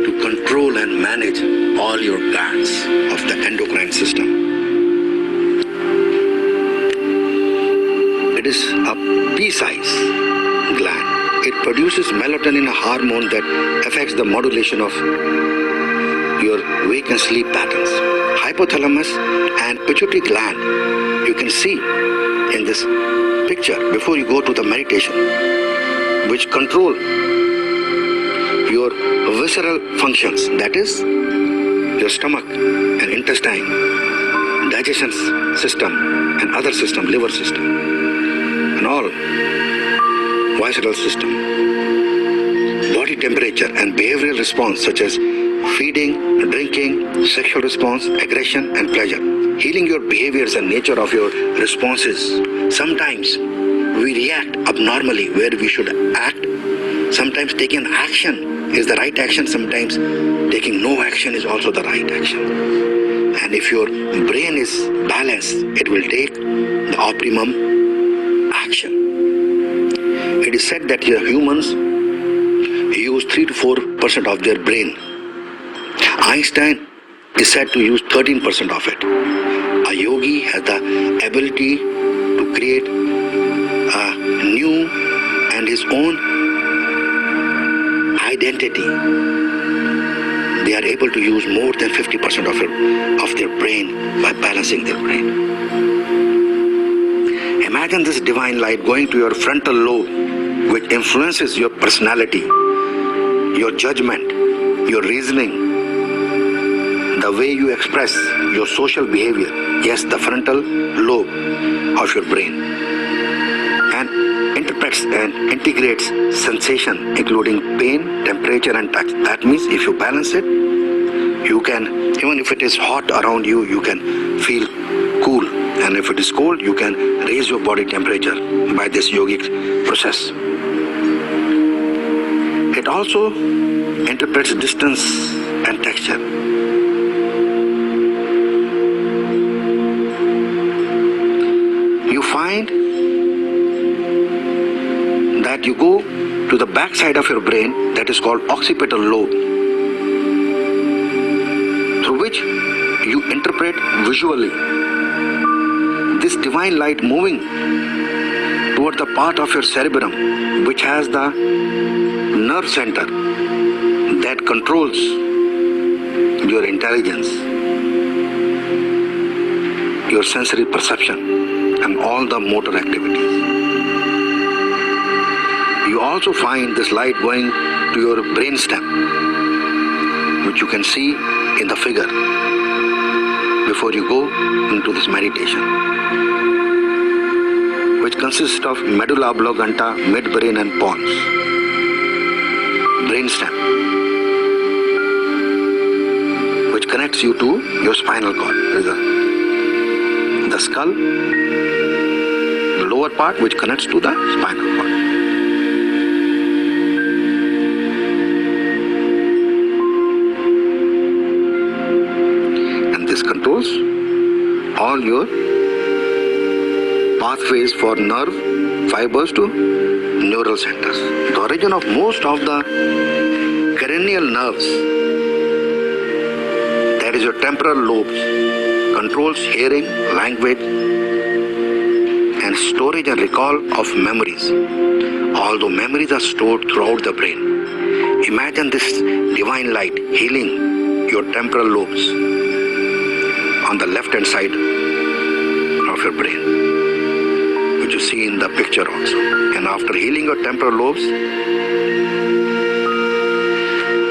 to control and manage all your glands of the endocrine system. It is a pea-size gland. It produces melatonin, a hormone that affects the modulation of your wake and sleep patterns. Hypothalamus and pituitary gland, you can see in this picture before you go to the meditation, which control your visceral functions, that is your stomach and intestine, digestion system and other system, liver system and all visceral system, body temperature and behavioral response such as feeding, drinking, sexual response, aggression and pleasure. Healing your behaviors and nature of your responses. Sometimes we react abnormally where we should act. Sometimes taking action is the right action. Sometimes taking no action is also the right action. And if your brain is balanced, it will take the optimum action. It is said that humans use 3 to 4% of their brain. Einstein is said to use 13% of it. A yogi has the ability to create a new and his own identity. They are able to use more than 50% of their brain by balancing their brain. Imagine this divine light going to your frontal lobe, which influences your personality, your judgment, your reasoning, the way you express your social behavior. Yes, the frontal lobe of your brain, and interprets and integrates sensation including pain, temperature and touch. That means if you balance it, you can, even if it is hot around you, you can feel cool, and if it is cold, you can raise your body temperature by this yogic process. It also interprets distance and texture. You find that you go to the back side of your brain, that is called occipital lobe, through which you interpret visually this divine light moving toward the part of your cerebrum which has the nerve center that controls your intelligence, your sensory perception and all the motor activities. You also find this light going to your brainstem, which you can see in the figure before you go into this meditation, which consists of medulla oblongata, midbrain and pons. Brainstem, which connects you to your spinal cord. There is the skull, the lower part which connects to the spinal cord. And this controls all your pathways for nerve fibers to neural centers. The origin of most of the cranial nerves, that is your temporal lobes, controls hearing, language, and storage and recall of memories. Although memories are stored throughout the brain, imagine this divine light healing your temporal lobes on the left hand side of your brain, which you see in the picture also. And after healing your temporal lobes,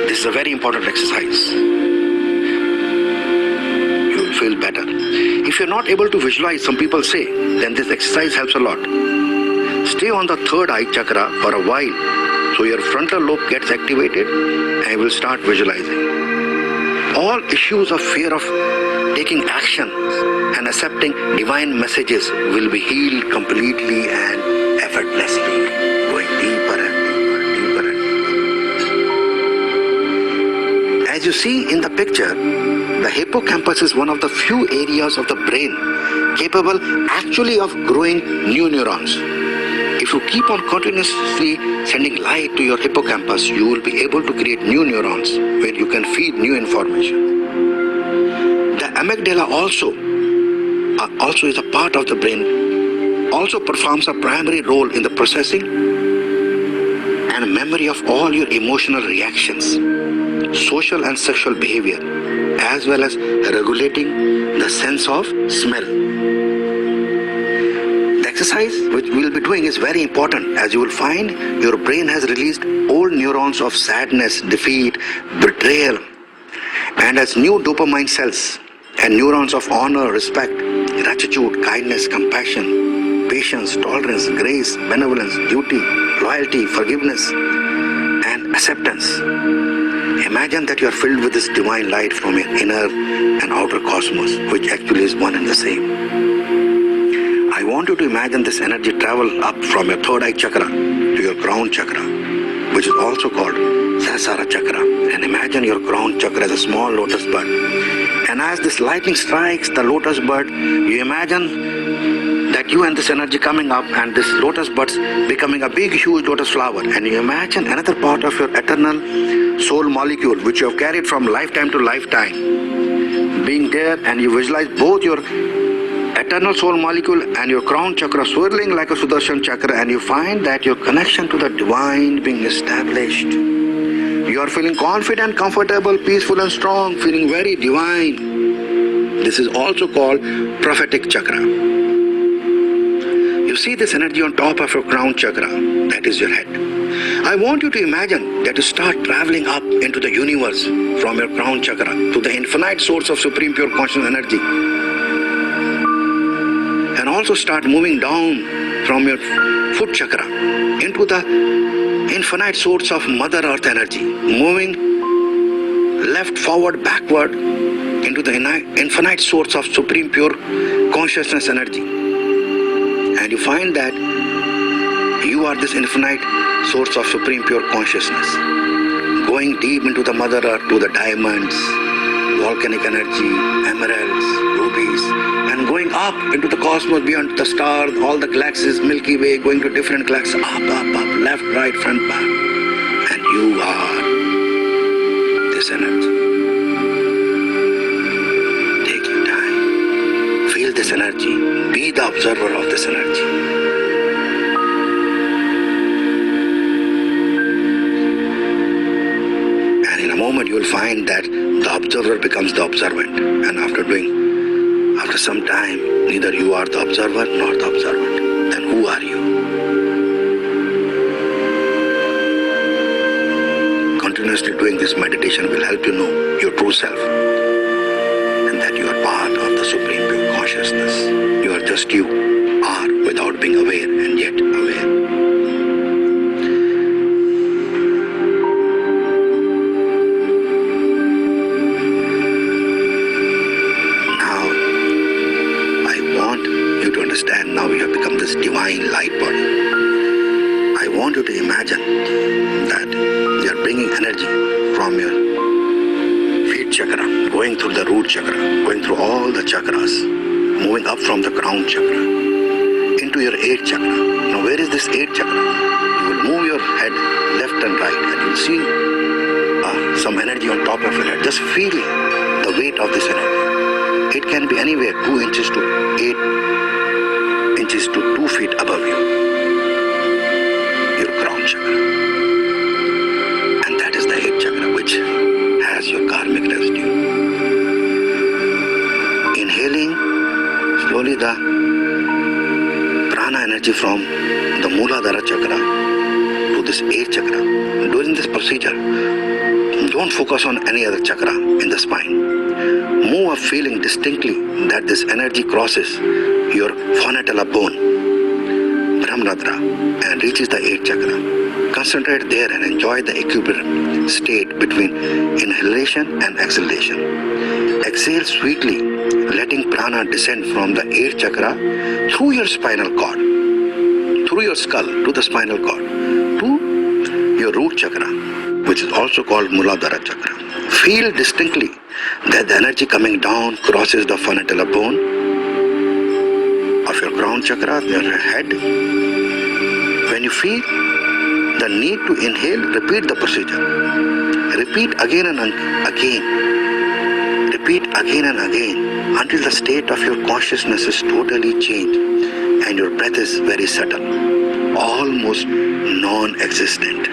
this is a very important exercise. You will feel better. If you're not able to visualize, some people say, then this exercise helps a lot. Stay on the third eye chakra for a while, so your frontal lobe gets activated and you will start visualizing. All issues of fear of taking action and accepting divine messages will be healed completely and effortlessly, going deeper and deeper, deeper and deeper. As you see in the picture, the hippocampus is one of the few areas of the brain capable actually of growing new neurons. If you keep on continuously sending light to your hippocampus, you will be able to create new neurons where you can feed new information. The amygdala also is a part of the brain, also performs a primary role in the processing and memory of all your emotional reactions, social and sexual behavior, as well as regulating the sense of smell. The exercise which we will be doing is very important, as you will find your brain has released old neurons of sadness, defeat, betrayal, and has new dopamine cells and neurons of honor, respect, gratitude, kindness, compassion, patience, tolerance, grace, benevolence, duty, loyalty, forgiveness, and acceptance. Imagine that you are filled with this divine light from your inner and outer cosmos, which actually is one and the same. I want you to imagine this energy travel up from your third eye chakra to your crown chakra, which is also called Sahasrara chakra. And imagine your crown chakra as a small lotus bud. And as this lightning strikes the lotus bud, you imagine that you and this energy coming up and this lotus buds becoming a big huge lotus flower. And you imagine another part of your eternal soul molecule, which you have carried from lifetime to lifetime, being there, and you visualize both your eternal soul molecule and your crown chakra swirling like a Sudarshan chakra, and you find that your connection to the divine being established. You are feeling confident, comfortable, peaceful and strong, feeling very divine. This is also called prophetic chakra. You see this energy on top of your crown chakra, that is your head. I want you to imagine that you start traveling up into the universe from your crown chakra to the infinite source of supreme pure conscious energy. And also start moving down from your foot chakra into the infinite source of Mother Earth energy, moving left, forward, backward into the infinite source of supreme pure consciousness energy. And you find that you are this infinite source of supreme pure consciousness, going deep into the Mother Earth to the diamonds, volcanic energy, emeralds, rubies, and going up into the cosmos beyond the stars, all the galaxies, Milky Way, going to different galaxies, up, left, right, front, back. And you are this energy. Take your time. Feel this energy. Be the observer of this energy. And in a moment you will find that the observer becomes the observant. And after some time, neither you are the observer nor the observant. Then who are you? Continuously doing this meditation will help you know your true self, and that you are part of the supreme pure consciousness. You are just you are without being aware and yet aware. Now you have become this divine light body. I want you to imagine that you are bringing energy from your feet chakra, going through the root chakra, going through all the chakras, moving up from the crown chakra into your 8th chakra. Now where is this 8th chakra? You will move your head left and right, and you will see some energy on top of your head. Just feel the weight of this energy. It can be anywhere 2 inches to 8 inches to 2 feet above you. Your crown chakra. And that is the 8th chakra, which has your karmic residue. Inhaling slowly the prana energy from the Moderator chakra to this 8th chakra. During this procedure, don't focus on any other chakra in the spine. Move up feeling distinctly that this energy crosses your fonatella bone, Brahmanadra, and reaches the 8th chakra. Concentrate there and enjoy the equilibrium state between inhalation and exhalation. Exhale sweetly, letting prana descend from the 8th chakra through your spinal cord, through your skull to the spinal cord, to your root chakra, which is also called Muladhara chakra. Feel distinctly that the energy coming down crosses the fonatella bone of your crown chakra, your head. When you feel the need to inhale, repeat the procedure. Repeat again and again. Repeat again and again until the state of your consciousness is totally changed and your breath is very subtle, almost non-existent.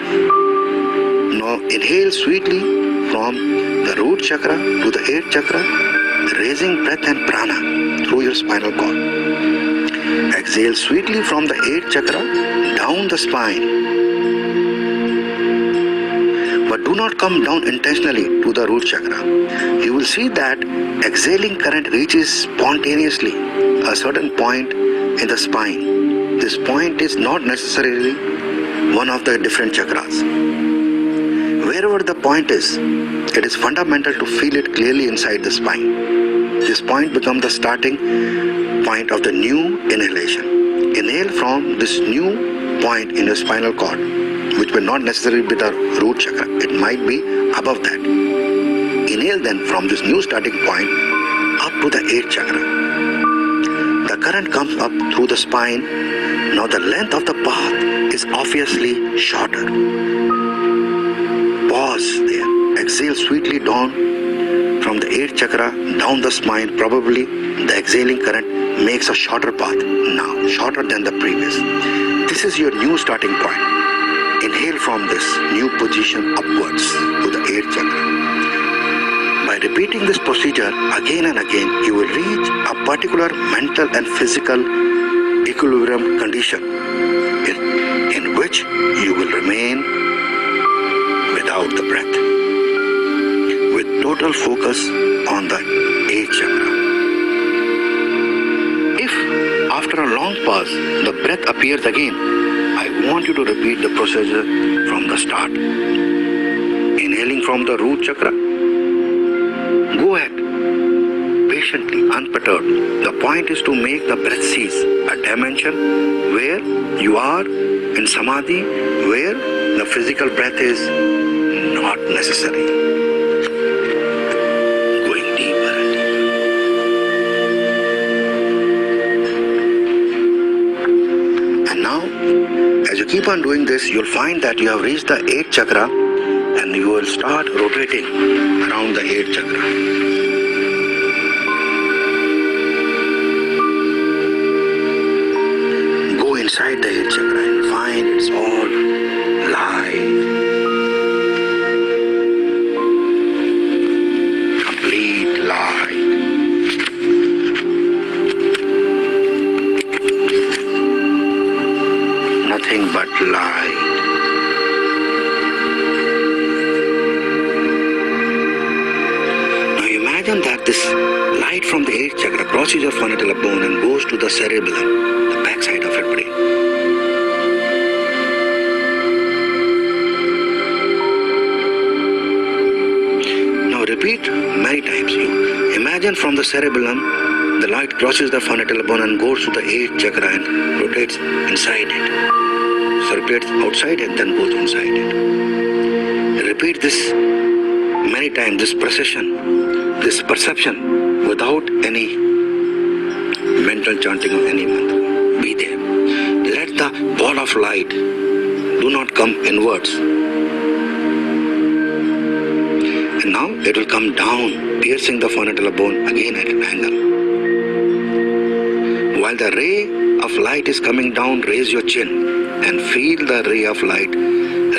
Now inhale sweetly from the root chakra to the 8th chakra, raising breath and prana through your spinal cord. Exhale sweetly from the 8th chakra down the spine. But do not come down intentionally to the root chakra. You will see that exhaling current reaches spontaneously a certain point in the spine. This point is not necessarily one of the different chakras. Wherever the point is, it is fundamental to feel it clearly inside the spine. This point becomes the starting point of the new inhalation. Inhale from this new point in your spinal cord, which will not necessarily be the root chakra. It might be above that. Inhale then from this new starting point up to the 8th chakra. The current comes up through the spine. Now the length of the path is obviously shorter. Pause there. Exhale sweetly down from the 8th chakra down the spine. Probably the exhaling current makes a shorter path now, shorter than the previous. This is your new starting point. Inhale from this new position upwards to the 8th chakra. By repeating this procedure again and again, you will reach a particular mental and physical equilibrium condition in which you will remain without the breath, with total focus on the 8th chakra. If after a long pause the breath appears again, I want you to repeat the procedure from the start. Inhaling from the root chakra. Go ahead, patiently, unperturbed. The point is to make the breath cease, a dimension where you are in Samadhi, where the physical breath is not necessary. Going deeper and deeper. And now, as you keep on doing this, you'll find that you have reached the 8th chakra and you will start rotating around the 8th chakra. Go inside the 8th chakra and find it's all light. Complete light. Nothing but light. Now imagine that this light from the 8th chakra crosses your fonatella bone and goes to the cerebellum, the backside of your brain. Now repeat many times. You imagine from the cerebellum, the light crosses the fonatella bone and goes to the 8th chakra and rotates inside it. Circulates outside and then goes inside it. Repeat this many times, this procession, this perception without any mental chanting of any mantra. Be there. Let the ball of light do not come inwards. And now it will come down piercing the frontal bone again at an angle. While the ray of light is coming down, raise your chin and feel the ray of light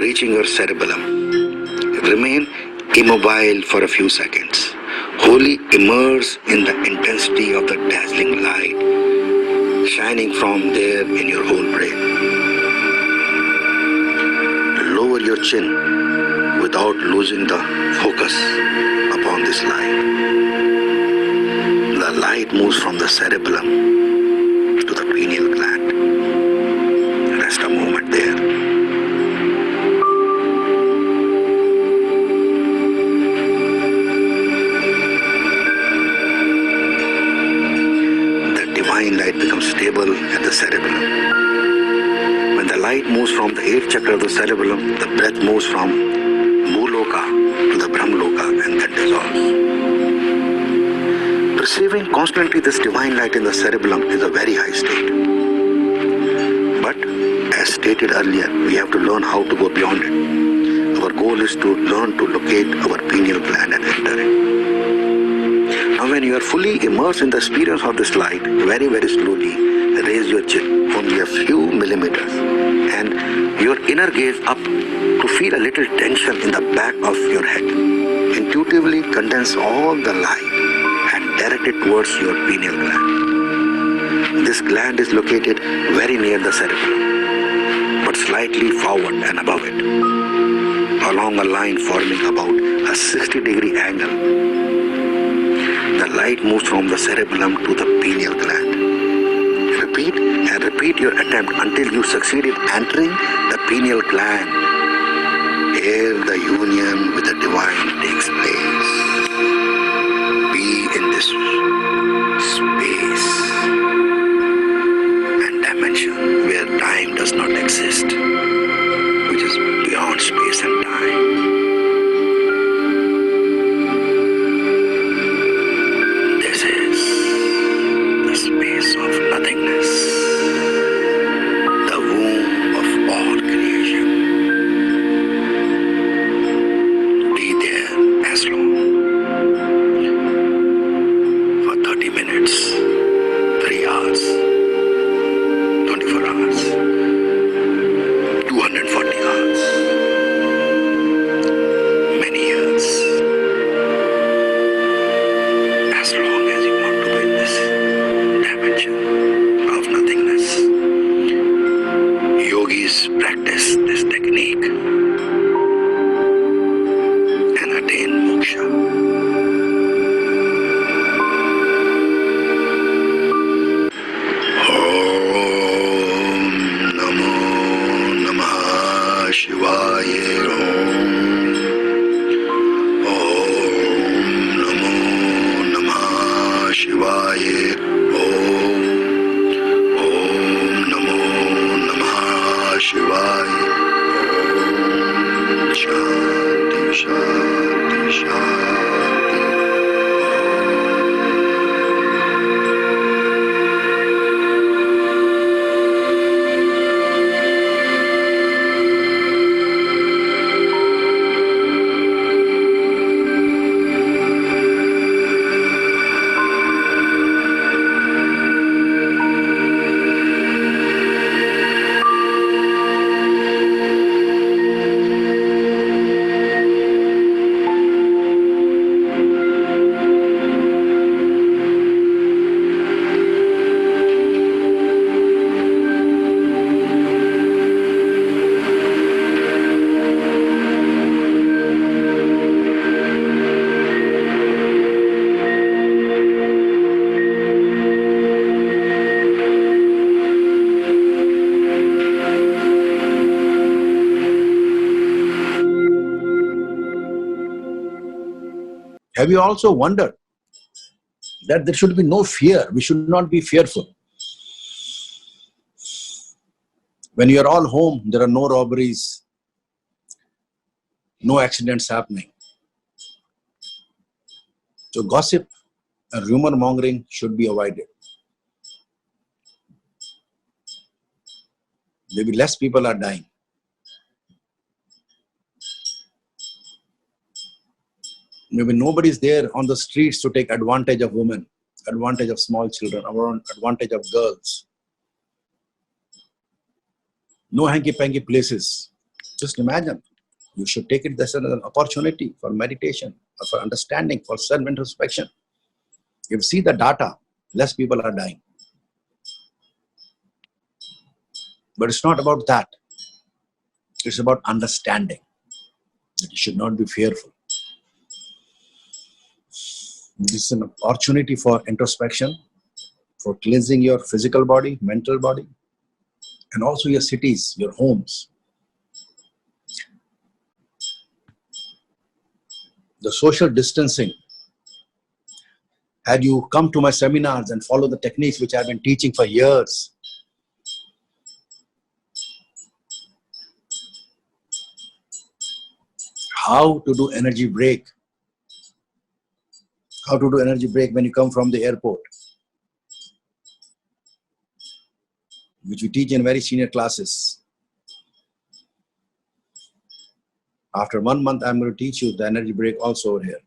reaching your cerebellum. Remain immobile for a few seconds, wholly immersed in the intensity of the dazzling light shining from there in your whole brain. Lower your chin without losing the focus upon this light. The light moves from the cerebellum to the pineal gland. Rest a moment there. The divine light becomes stable at the cerebellum. When the light moves from the 8th chakra of the cerebellum, the breath moves from Bhuloka to the Brahmloka and then dissolves. Receiving constantly this divine light in the cerebellum is a very high state. But as stated earlier, we have to learn how to go beyond it. Our goal is to learn to locate our pineal gland and enter it. Now when you are fully immersed in the experience of this light, very, very slowly raise your chin only a few millimeters and your inner gaze up to feel a little tension in the back of your head. Intuitively condense all the light and direct it towards your pineal gland. This gland is located very near the cerebellum, but slightly forward and above it, along a line forming about a 60-degree angle. The light moves from the cerebellum to the pineal gland. Repeat and repeat your attempt until you succeed in entering the pineal gland. Here the union with the divine takes place. Be in this space and dimension where time does not exist, which is beyond space and time. This is the space of nothingness, the womb of all creation. Be there as long for 30 minutes, 3 hours, 24 hours, 240 hours, many years. As long as you want to be in this dimension of nothingness. Yogis practice this technique and attain moksha. Om Namo Namah Shivaya. Om Namo Namah Shivaya. Om Namo Namah Shivaya. Om Shanti Shanti Shanti. Have you also wondered that there should be no fear? We should not be fearful. When you are all home, there are no robberies, no accidents happening. So gossip and rumor mongering should be avoided. Maybe less people are dying. Maybe nobody's there on the streets to take advantage of women, advantage of small children, advantage of girls. No hanky-panky places. Just imagine. You should take it as an opportunity for meditation, or for understanding, for self-introspection. If you see the data, less people are dying. But it's not about that. It's about understanding that you should not be fearful. This is an opportunity for introspection, for cleansing your physical body, mental body, and also your cities, your homes. The social distancing. Had you come to my seminars and follow the techniques which I've been teaching for years, how to do energy break, how to do energy break when you come from the airport, which we teach in very senior classes. After 1 month, I'm going to teach you the energy break also over here.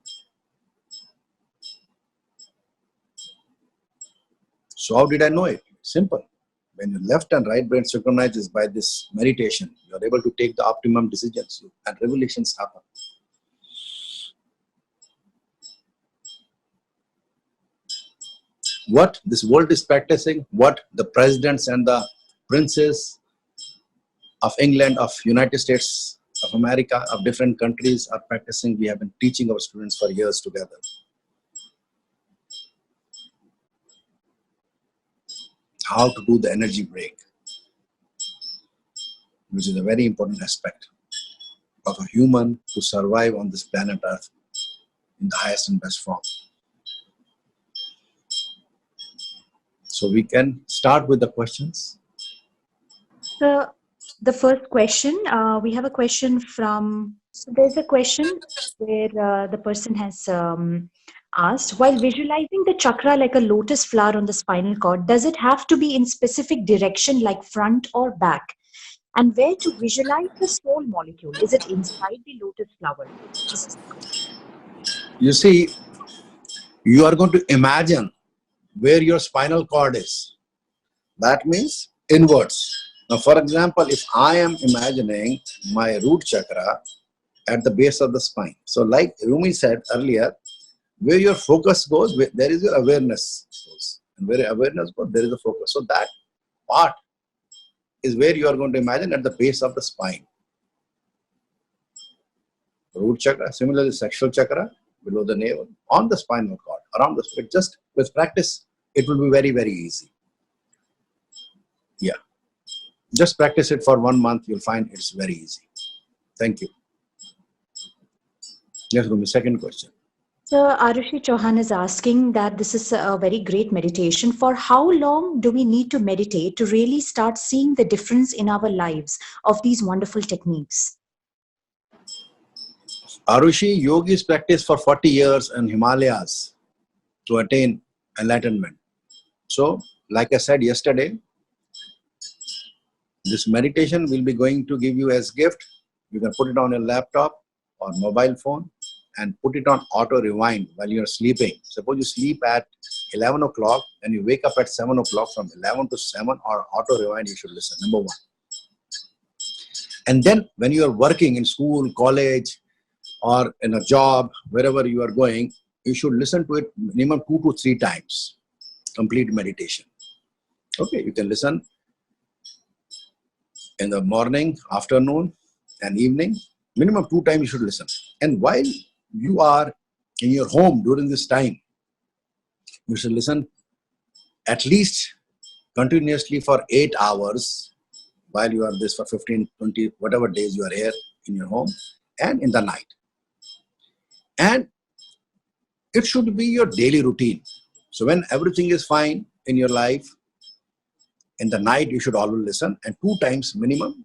So how did I know it? Simple. When your left and right brain synchronizes by this meditation, you are able to take the optimum decisions and revelations happen. What this world is practicing, what the presidents and the princes of England, of United States, of America, of different countries are practicing, we have been teaching our students for years together. How to do the energy break, which is a very important aspect of a human to survive on this planet Earth in the highest and best form. So we can start with the questions. The first question, we have a question from, so there's a question where the person has asked, while visualizing the chakra like a lotus flower on the spinal cord, does it have to be in specific direction like front or back? And where to visualize the soul molecule? Is it inside the lotus flower? This is You see, you are going to imagine where your spinal cord is. That means inwards. Now, for example, if I am imagining my root chakra at the base of the spine. So like Rumi said earlier, where your focus goes, there is your awareness goes. And where your awareness goes, there is a focus. So that part is where you are going to imagine at the base of the spine. Root chakra, similarly sexual chakra, below the navel, on the spinal cord, around the spine. Just with practice, it will be very, very easy. Yeah. Just practice it for 1 month, you'll find it's very easy. Thank you. Yes, Rumi, second question. So Arushi Chauhan is asking that this is a very great meditation. For how long do we need to meditate to really start seeing the difference in our lives of these wonderful techniques? Arushi, yogis practice for 40 years in Himalayas to attain enlightenment. So, like I said yesterday, this meditation will be going to give you as gift. You can put it on your laptop or mobile phone and put it on auto rewind while you're sleeping. Suppose you sleep at 11 o'clock and you wake up at 7 o'clock, from 11 to 7 or auto rewind, you should listen, number one. And then when you are working in school, college, or in a job, wherever you are going, you should listen to it minimum 2 to 3 times, complete meditation. Okay, you can listen in the morning, afternoon, and evening. Minimum 2 times you should listen. And while you are in your home during this time, you should listen at least continuously for 8 hours while you are this for 15, 20, whatever days you are here in your home, and in the night. And it should be your daily routine. So when everything is fine in your life, in the night you should always listen, and 2 times minimum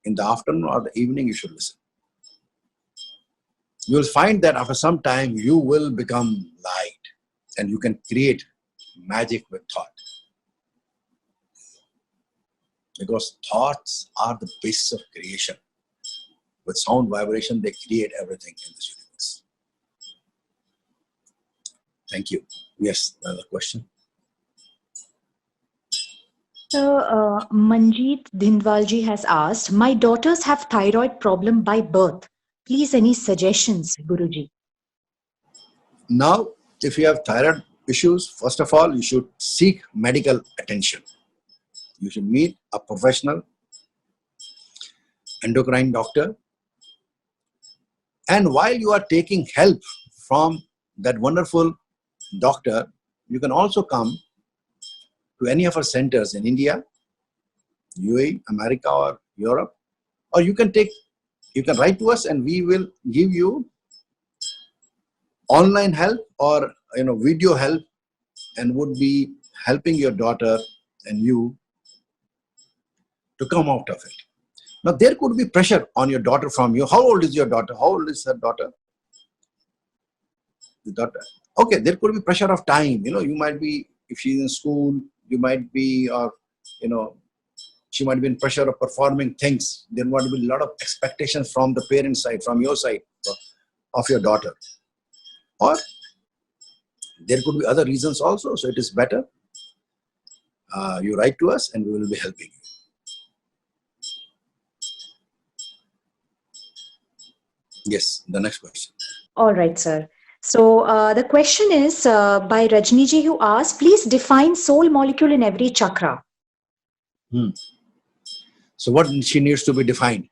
in the afternoon or the evening you should listen. You will find that after some time you will become light and you can create magic with thought. Because thoughts are the basis of creation. With sound vibration, they create everything in this universe. Thank you. Yes, another question. So, Manjeet Dhindwalji has asked, my daughters have thyroid problem by birth. Please, any suggestions, Guruji? Now, if you have thyroid issues, first of all, you should seek medical attention. You should meet a professional endocrine doctor. And while you are taking help from that wonderful doctor, you can also come to any of our centers in India, UAE, America, or Europe, or you can write to us and we will give you online help or video help, and would be helping your daughter and you to come out of it. Now, there could be pressure on your daughter from you. How old is your daughter? How old is her daughter? The daughter. Okay, there could be pressure of time. You might be, if she's in school, you might be, or, she might be in pressure of performing things. There might be a lot of expectations from the parent side, from your side of your daughter. Or there could be other reasons also. So it is better you write to us and we will be helping you. Yes, the next question. All right, sir. So the question is by Rajniji, who asked, please define soul molecule in every chakra. So what she needs to be defined?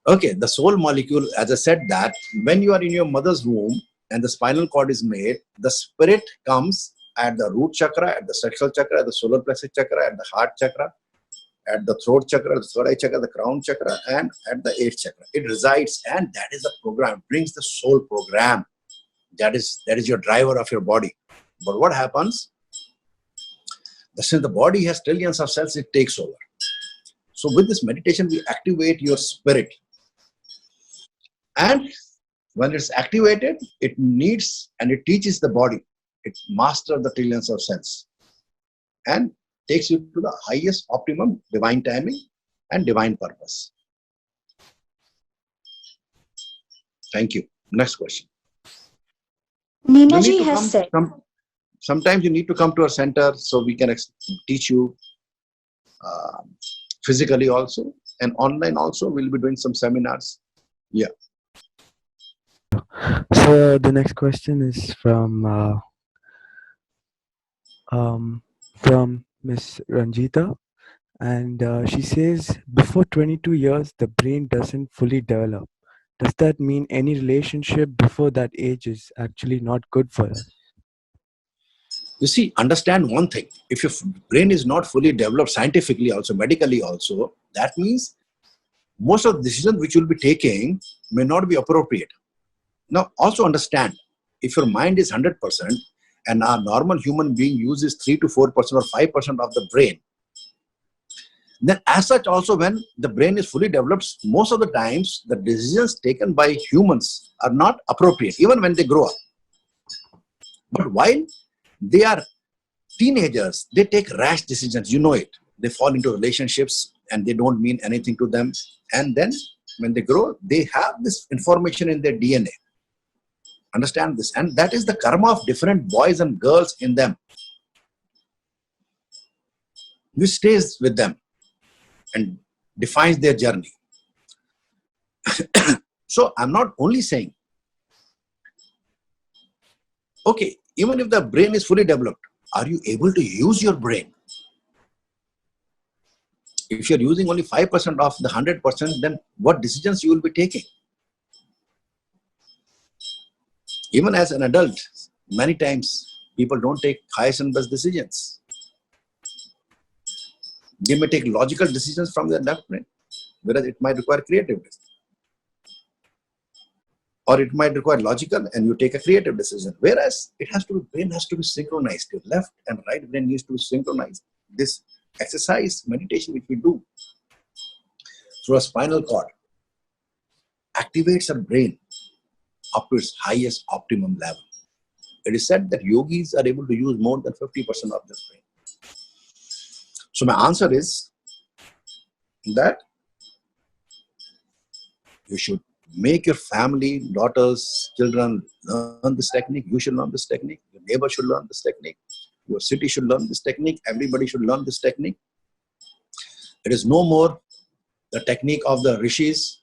Okay, the soul molecule, as I said, that when you are in your mother's womb and the spinal cord is made, the spirit comes at the root chakra, at the sexual chakra, at the solar plexus chakra, at the heart chakra, at the throat chakra, the third eye chakra, the crown chakra, and at the eighth chakra. It resides, and that is the program, brings the soul program. That is your driver of your body. But what happens? Since the body has trillions of cells, it takes over. So with this meditation, we activate your spirit. And when it's activated, it needs and it teaches the body. It masters the trillions of cells and takes you to the highest optimum divine timing and divine purpose. Thank you. Next question. Ninaji has said. Sometimes you need to come to our center so we can teach you physically also, and online also. We'll be doing some seminars. Yeah. So the next question is from Miss Ranjita, and she says, before 22 years, the brain doesn't fully develop. Does that mean any relationship before that age is actually not good for us? You see, understand one thing. If your brain is not fully developed scientifically also, medically also, that means most of the decisions which you'll be taking may not be appropriate. Now, also understand, if your mind is 100% and our normal human being uses 3 to 4% or 5% of the brain, then as such also when the brain is fully developed, most of the times the decisions taken by humans are not appropriate, even when they grow up. But while they are teenagers, they take rash decisions, you know it. They fall into relationships and they don't mean anything to them. And then when they grow, they have this information in their DNA. Understand this. And that is the karma of different boys and girls in them, which stays with them and defines their journey. So I'm not only saying, okay, even if the brain is fully developed, are you able to use your brain? If you're using only 5% of the 100%, then what decisions you will be taking? Even as an adult, many times people don't take highest and best decisions. They may take logical decisions from their left brain, whereas it might require creative decision. Or it might require logical and you take a creative decision. Whereas brain has to be synchronized. Your left and right brain needs to be synchronized. This exercise, meditation which we do through a spinal cord activates our brain up to its highest optimum level. It is said that yogis are able to use more than 50% of their brain. So my answer is that you should Make your family, daughters, children learn this technique. You should learn this technique. Your neighbor should learn this technique. Your city should learn this technique. Everybody should learn this technique. It is no more the technique of the rishis.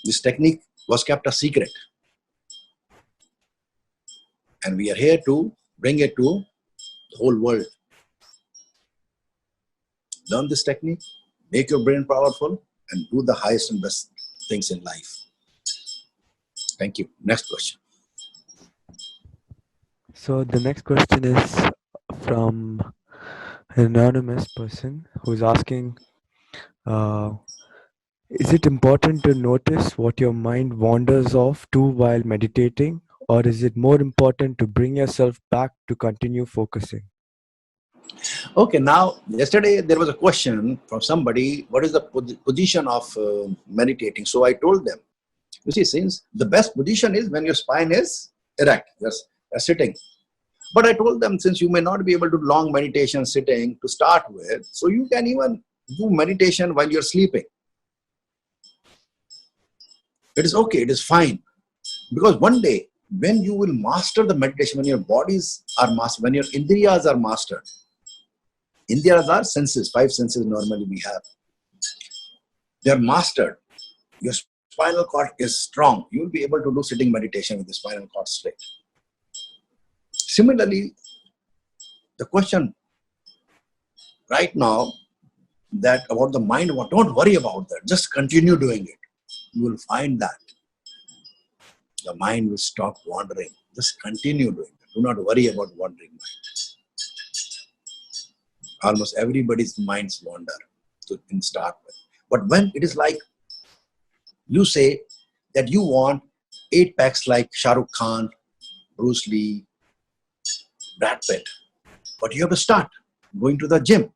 This technique was kept a secret. And we are here to bring it to the whole world. Learn this technique, make your brain powerful, and do the highest and best things in life. Thank you. Next question. So the next question is from an anonymous person who's asking, is it important to notice what your mind wanders off to while meditating, or is it more important to bring yourself back to continue focusing? Okay, now, yesterday there was a question from somebody, what is the position of meditating? So I told them, you see, since the best position is when your spine is erect, you're sitting. But I told them, since you may not be able to do long meditation sitting to start with, so you can even do meditation while you're sleeping. It is okay, it is fine. Because one day, when you will master the meditation, when your bodies are mastered, when your indriyas are mastered, indriyas are senses, 5 senses normally we have. They are mastered. Your spinal cord is strong. You will be able to do sitting meditation with the spinal cord straight. Similarly, the question right now that about the mind, don't worry about that. Just continue doing it. You will find that the mind will stop wandering. Just continue doing it. Do not worry about wandering mind. Almost everybody's minds wander to start with. But when it is like you say that you want 8 packs like Shah Rukh Khan, Bruce Lee, Brad Pitt, but you have to start going to the gym,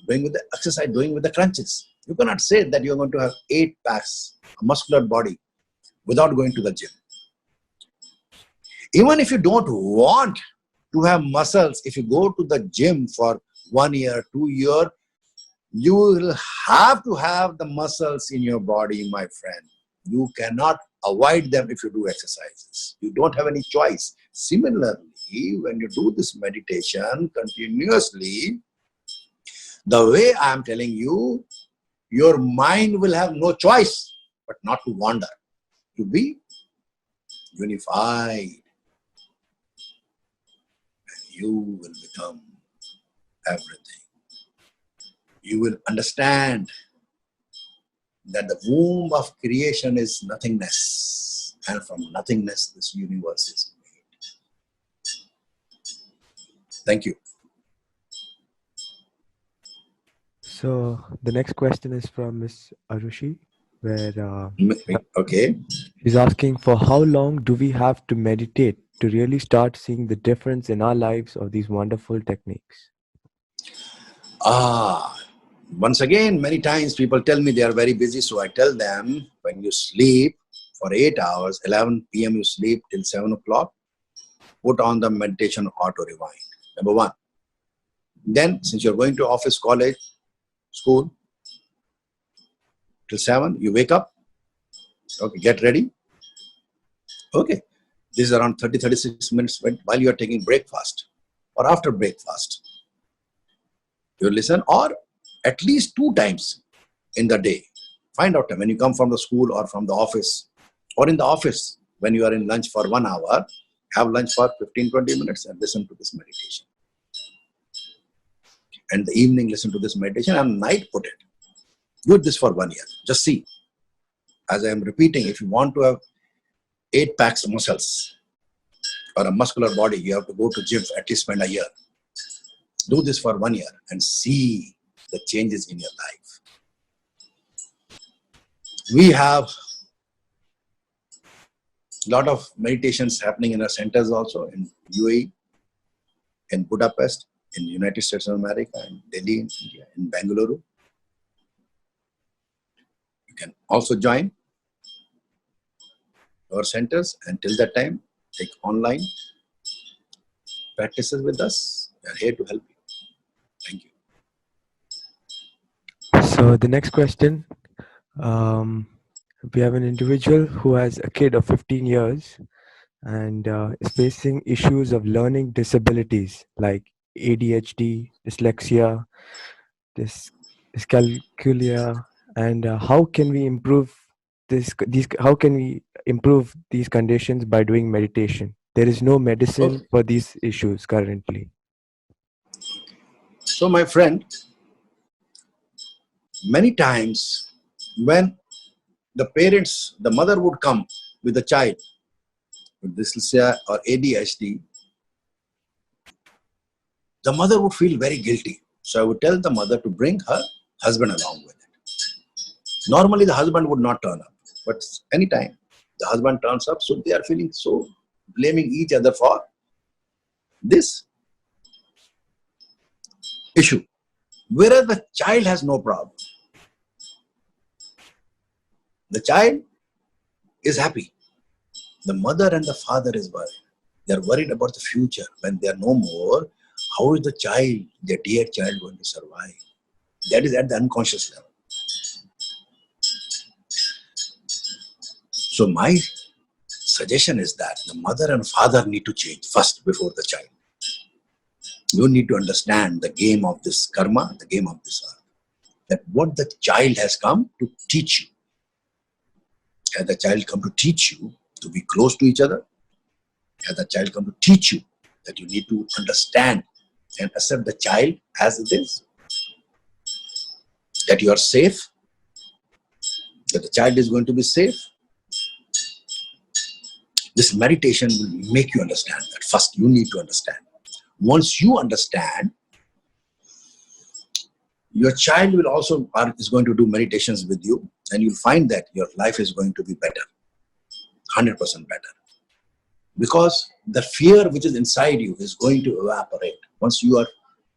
doing with the exercise, doing with the crunches. You cannot say that you're going to have 8 packs, a muscular body, without going to the gym. Even if you don't want to have muscles, if you go to the gym for 1 year, 2 years, you will have to have the muscles in your body, my friend. You cannot avoid them if you do exercises. You don't have any choice. Similarly, when you do this meditation continuously, the way I am telling you, your mind will have no choice but not to wander, to be unified. You will become everything. You will understand that the womb of creation is nothingness, and from nothingness this universe is made. Thank you. So the next question is from Miss Arushi, where Okay. she's asking, for how long do we have to meditate to really start seeing the difference in our lives of these wonderful techniques? Once again, many times people tell me they are very busy, so I tell them, when you sleep for 8 hours, 11 p.m. you sleep till 7 o'clock, put on the meditation auto rewind. Number 1. Then, since you're going to office, college, school, till 7, you wake up, okay, get ready. Okay, this is around 30-36 minutes while you are taking breakfast or after breakfast. You listen, or at least 2 times in the day. Find out time when you come from the school or from the office, or in the office when you are in lunch for 1 hour, have lunch for 15-20 minutes and listen to this meditation. And the evening listen to this meditation, and night put it. Do this for 1 year. Just see. As I am repeating, if you want to have 8 packs of muscles or a muscular body, you have to go to gym, at least spend a year. Do this for 1 year and see the changes in your life. We have a lot of meditations happening in our centers also, in UAE, in Budapest, in United States of America, in Delhi, in India, in Bangalore. You can also join our centers, and till that time, take online practices with us. We are here to help you. Thank you. So the next question We have an individual who has a kid of 15 years and is facing issues of learning disabilities like ADHD, dyslexia, dyscalculia, and how can we improve these? How can we improve these conditions by doing meditation? There is no medicine Okay. for these issues currently. So, my friend, many times when the mother would come with the child with dyslexia or ADHD, the mother would feel very guilty. So I would tell the mother to bring her husband along with it. Normally the husband would not turn up, but anytime the husband turns up, so they are feeling so blaming each other for this issue. Whereas the child has no problem. The child is happy. The mother and the father is worried. They are worried about the future. When they are no more, how is the child, their dear child, going to survive? That is at the unconscious level. So my suggestion is that the mother and father need to change first before the child. You need to understand the game of this karma, the game of this earth. That what the child has come to teach you. Has the child come to teach you to be close to each other? Has the child come to teach you that you need to understand and accept the child as it is? That you are safe? That the child is going to be safe? This meditation will make you understand that. First, you need to understand. Once you understand, your child will also is going to do meditations with you, and you'll find that your life is going to be better, 100% better. Because the fear which is inside you is going to evaporate. Once you are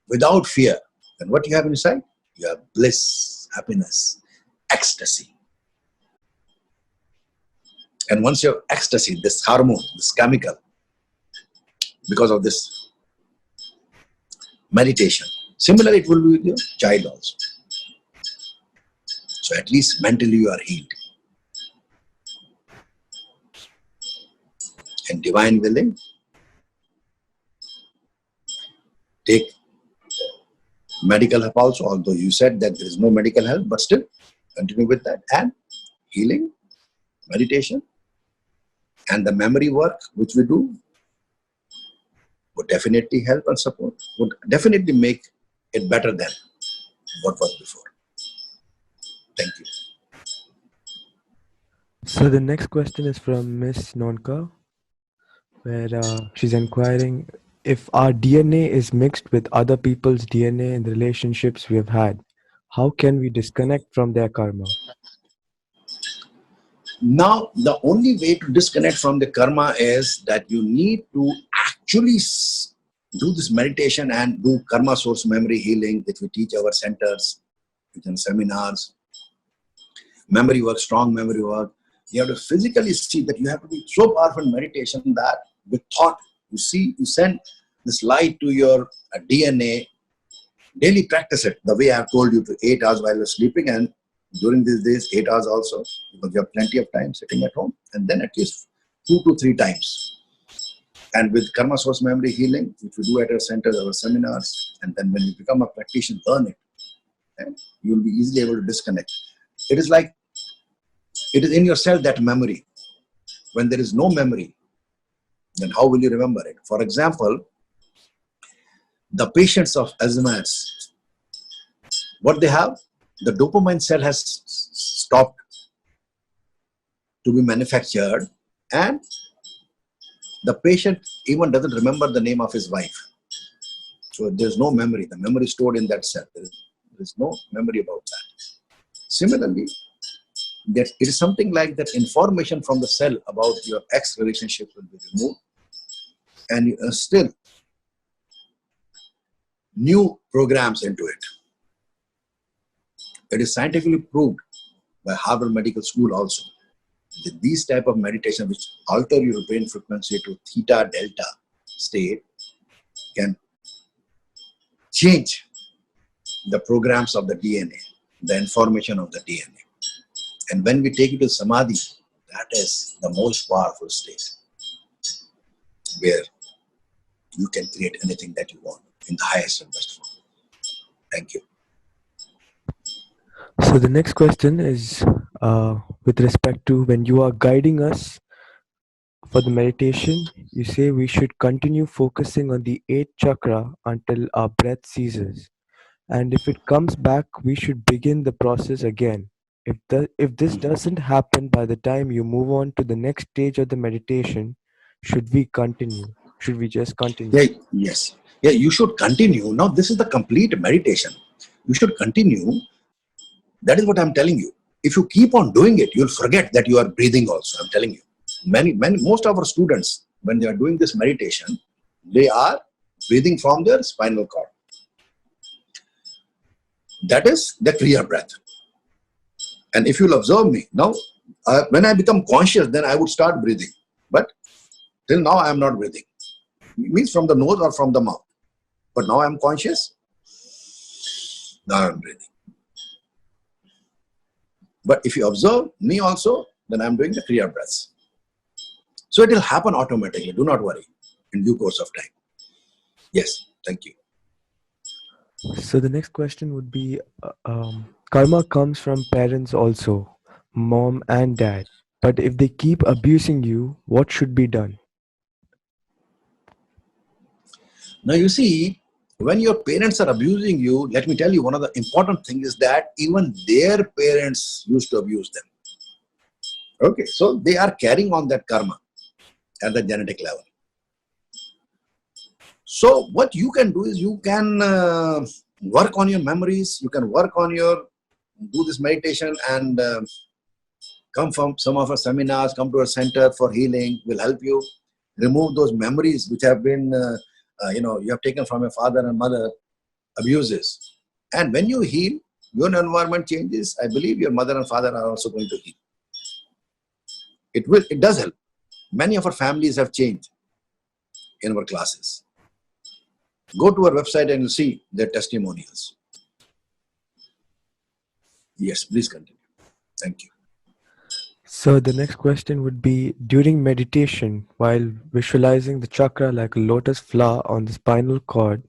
without fear, then what you have inside? You have bliss, happiness, ecstasy. And once you have ecstasy, this hormone, this chemical, because of this meditation, similarly it will be with your child also. So at least mentally you are healed. And divine willing, take medical help also, although you said that there is no medical help, but still continue with that. And healing, meditation, and the memory work which we do would definitely help and support, would definitely make it better than what was before. Thank you. So the next question is from Miss Nonka, where she's inquiring if our DNA is mixed with other people's DNA in the relationships we have had, how can we disconnect from their karma? Now, the only way to disconnect from the karma is that you need to actually do this meditation and do karma source memory healing, which we teach our centers, in seminars, memory work, strong memory work. You have to physically see that you have to be so powerful in meditation that with thought, you see, you send this light to your DNA, daily practice it the way I have told you, to 8 hours while you're sleeping, and during these days 8 hours also, because you have plenty of time sitting at home, and then at least 2 to 3 times. And with karma source memory healing, which we do at our centers, our seminars, and then when you become a practitioner, learn it, and you will be easily able to disconnect. It is like, it is in yourself, that memory. When there is no memory, then how will you remember it? For example, the patients of Alzheimer's, what they have, the dopamine cell has stopped to be manufactured, and the patient even doesn't remember the name of his wife. So there's no memory. The memory is stored in that cell. There is no memory about that. Similarly, it is something like that information from the cell about your ex relationship will be removed, and you still new programs into it. It is scientifically proved by Harvard Medical School also that these type of meditation, which alter your brain frequency to theta delta state, can change the programs of the DNA, the information of the DNA. And when we take it to Samadhi, that is the most powerful state where you can create anything that you want in the highest and best form. Thank you. So the next question is with respect to when you are guiding us for the meditation, you say we should continue focusing on the eighth chakra until our breath ceases. And if it comes back, we should begin the process again. If this doesn't happen by the time you move on to the next stage of the meditation, should we continue? Should we just continue? Yeah, yes. Yeah, you should continue. Now, this is the complete meditation. You should continue. That is what I'm telling you. If you keep on doing it, you'll forget that you are breathing also. I'm telling you. Most of our students, when they are doing this meditation, they are breathing from their spinal cord. That is the clear breath. And if you'll observe me, now, when I become conscious, then I would start breathing. But till now, I am not breathing. It means from the nose or from the mouth. But now I am conscious. Now I am breathing. But if you observe me also, then I am doing the clear breaths. So it will happen automatically. Do not worry. In due course of time. Yes. Thank you. So the next question would be, karma comes from parents also, mom and dad. But if they keep abusing you, what should be done? Now you see, when your parents are abusing you, let me tell you, one of the important things is that even their parents used to abuse them. Okay, so they are carrying on that karma at the genetic level. So what you can do is you can work on your memories, you can work on do this meditation and come from some of our seminars, come to our center for healing, will help you remove those memories which have been, you have taken from your father and mother, abuses. And when you heal, your environment changes. I believe your mother and father are also going to heal. It does help. Many of our families have changed in our classes. Go to our website and you see their testimonials. Yes, please continue. Thank you. So the next question would be, during meditation, while visualizing the chakra like a lotus flower on the spinal cord,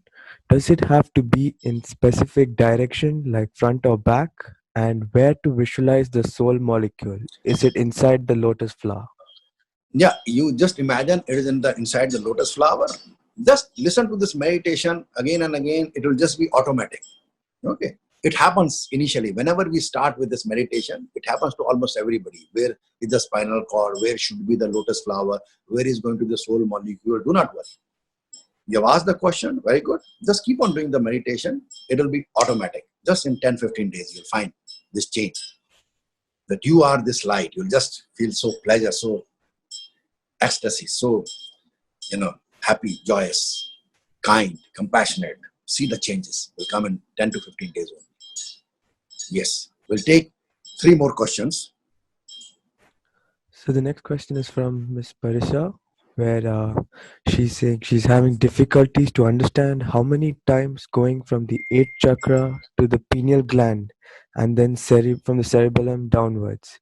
does it have to be in specific direction like front or back? And where to visualize the soul molecule? Is it inside the lotus flower? Yeah, you just imagine it is inside the lotus flower. Just listen to this meditation again and again. It will just be automatic. Okay. It happens initially. Whenever we start with this meditation, it happens to almost everybody. Where is the spinal cord? Where should be the lotus flower? Where is going to be the soul molecule? Do not worry. You have asked the question. Very good. Just keep on doing the meditation. It will be automatic. Just in 10-15 days, you'll find this change. That you are this light. You'll just feel so pleasure, so ecstasy, so, happy, joyous, kind, compassionate. See the changes will come in 10 to 15 days only. Yes, we'll take 3 more questions. So the next question is from Miss Parisa, where she's saying she's having difficulties to understand how many times going from the 8th chakra to the pineal gland and then from the cerebellum downwards.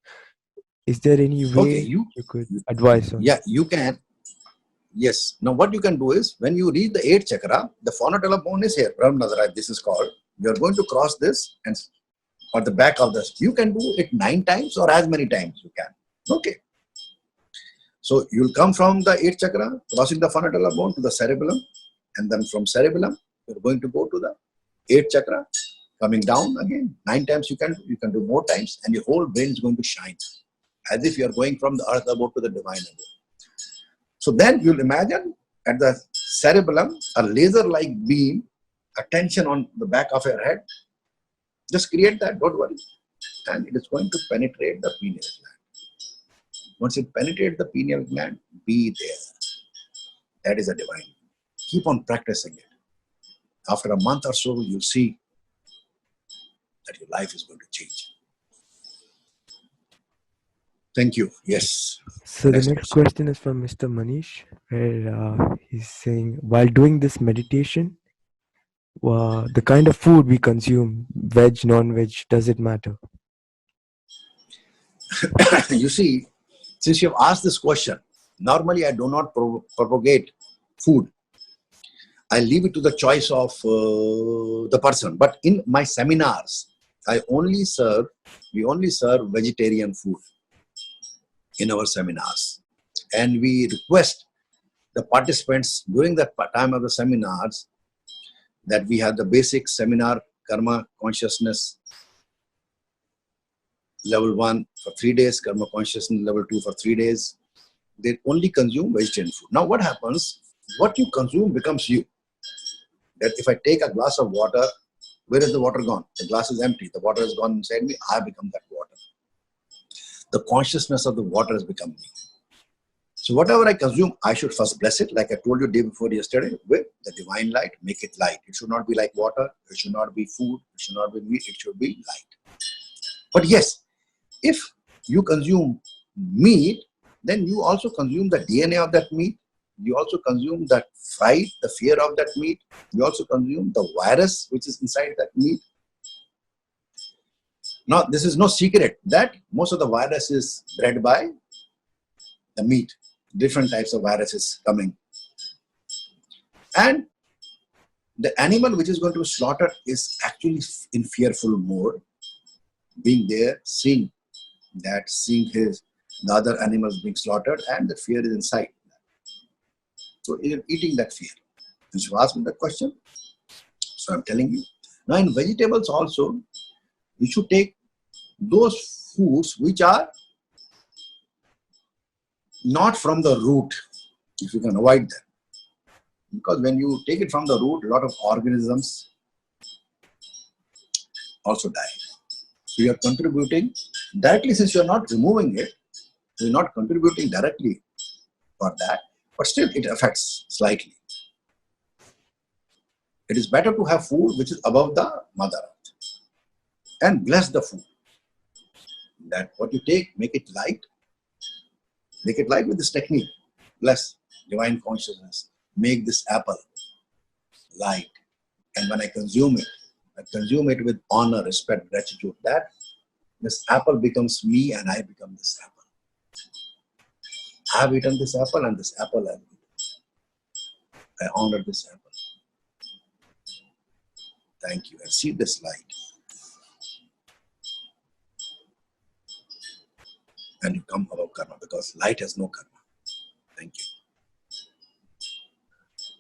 Is there any way Okay, you could advise on? Yeah, you can. Yes. Now what you can do is, when you reach the 8th chakra, the fonotella bone is here. This is called. You are going to cross this and or the back of this. You can do it 9 times or as many times you can. Okay. So you will come from the 8th chakra, crossing the fonotella bone to the cerebellum, and then from cerebellum you are going to go to the 8th chakra, coming down again. 9 times you can do more times, and your whole brain is going to shine, as if you are going from the earth abode to the divine abode. So then you'll imagine at the cerebellum a laser-like beam, attention on the back of your head. Just create that, don't worry. And it is going to penetrate the pineal gland. Once it penetrates the pineal gland, be there. That is a divine. Keep on practicing it. After a month or so, you'll see that your life is going to change. Thank you. Yes. So the next question is from Mr. Manish, where he's saying, while doing this meditation, the kind of food we consume, veg, non-veg, does it matter? You see, since you have asked this question, normally I do not propagate food. I leave it to the choice of the person. But in my seminars, we only serve vegetarian food in our seminars. And we request the participants during that time of the seminars that we have the basic seminar karma consciousness level 1 for 3 days, karma consciousness level 2 for 3 days. They only consume vegetarian food. Now what happens? What you consume becomes you. That if I take a glass of water, where is the water gone? The glass is empty. The water has gone inside me. I become that water. The consciousness of the water has become me. So whatever I consume, I should first bless it, like I told you day before yesterday, with the divine light, make it light. It should not be like water. It should not be food. It should not be meat. It should be light. But yes, if you consume meat, then you also consume the DNA of that meat. You also consume that fright, the fear of that meat. You also consume the virus which is inside that meat. Now, this is no secret that most of the virus is bred by the meat. Different types of viruses coming. And the animal which is going to be slaughtered is actually in fearful mode, being there, seeing the other animals being slaughtered, and the fear is inside. So eating that fear. Since you asked me that question, so I'm telling you. Now in vegetables also, you should take those foods which are not from the root, if you can avoid them. Because when you take it from the root, a lot of organisms also die. So you are contributing directly, since you are not removing it, you are not contributing directly for that, but still it affects slightly. It is better to have food which is above the Mother Earth and bless the food. That what you take, make it light. Make it light with this technique. Bless divine consciousness. Make this apple light. And when I consume it with honor, respect, gratitude. That this apple becomes me and I become this apple. I have eaten this apple and this apple I have eaten. I honor this apple. Thank you. And see this light. And you come above karma, because light has no karma. Thank you.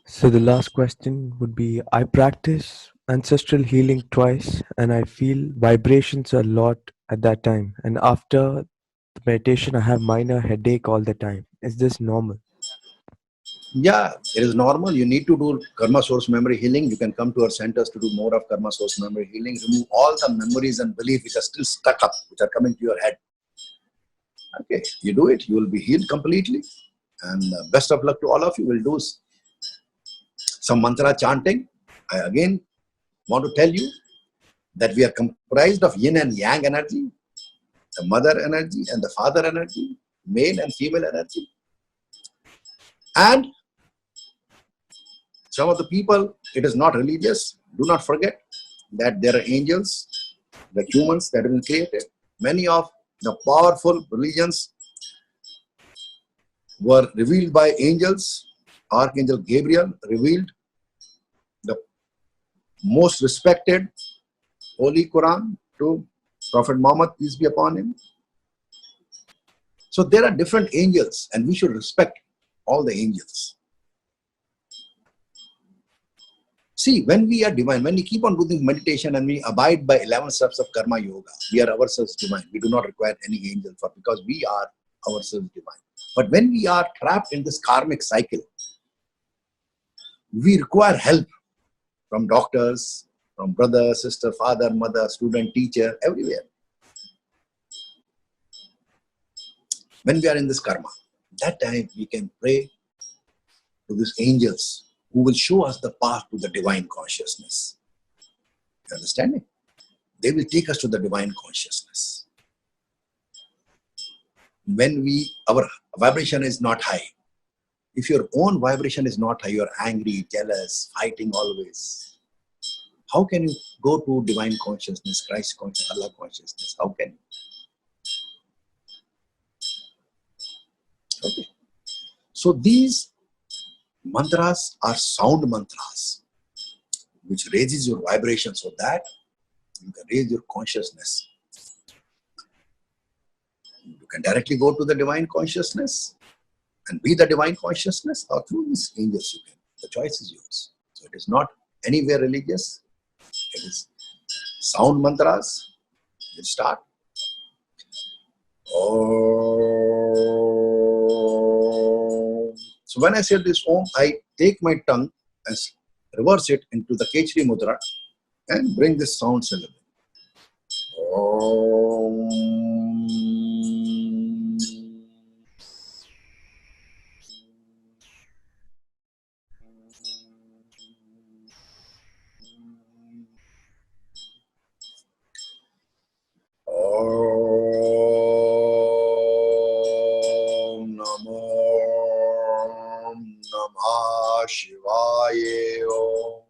So the last question would be, I practice ancestral healing twice and I feel vibrations a lot at that time. And after the meditation, I have minor headache all the time. Is this normal? Yeah, it is normal. You need to do karma source memory healing. You can come to our centers to do more of karma source memory healing. Remove all the memories and beliefs which are still stuck up, which are coming to your head. Okay, you do it, you will be healed completely. And best of luck to all of you. We'll do some mantra chanting. I again want to tell you that we are comprised of yin and yang energy, the mother energy and the father energy, male and female energy. And some of the people, it is not religious. Do not forget that there are angels, the humans that have been created. Many of the powerful religions were revealed by angels. Archangel Gabriel revealed the most respected Holy Quran to Prophet Muhammad, peace be upon him. So there are different angels and we should respect all the angels. See, when we are divine, when we keep on doing meditation and we abide by 11 steps of karma yoga, we are ourselves divine. We do not require any angel for, because we are ourselves divine. But when we are trapped in this karmic cycle, we require help from doctors, from brother, sister, father, mother, student, teacher, everywhere. When we are in this karma, that time we can pray to these angels who will show us the path to the divine consciousness. You understand me? They will take us to the divine consciousness. When our vibration is not high, if your own vibration is not high, you are angry, jealous, fighting always, how can you go to divine consciousness, Christ consciousness, Allah consciousness? How can you? Okay. So these mantras are sound mantras, which raises your vibration so that you can raise your consciousness. You can directly go to the divine consciousness and be the divine consciousness, or through these angels you can. The choice is yours. So it is not anywhere religious. It is sound mantras. Let's start. Om. So when I say this Om, I take my tongue and reverse it into the Kechri Mudra and bring this sound syllable. Om. Om Namo Namah Shivaya Om.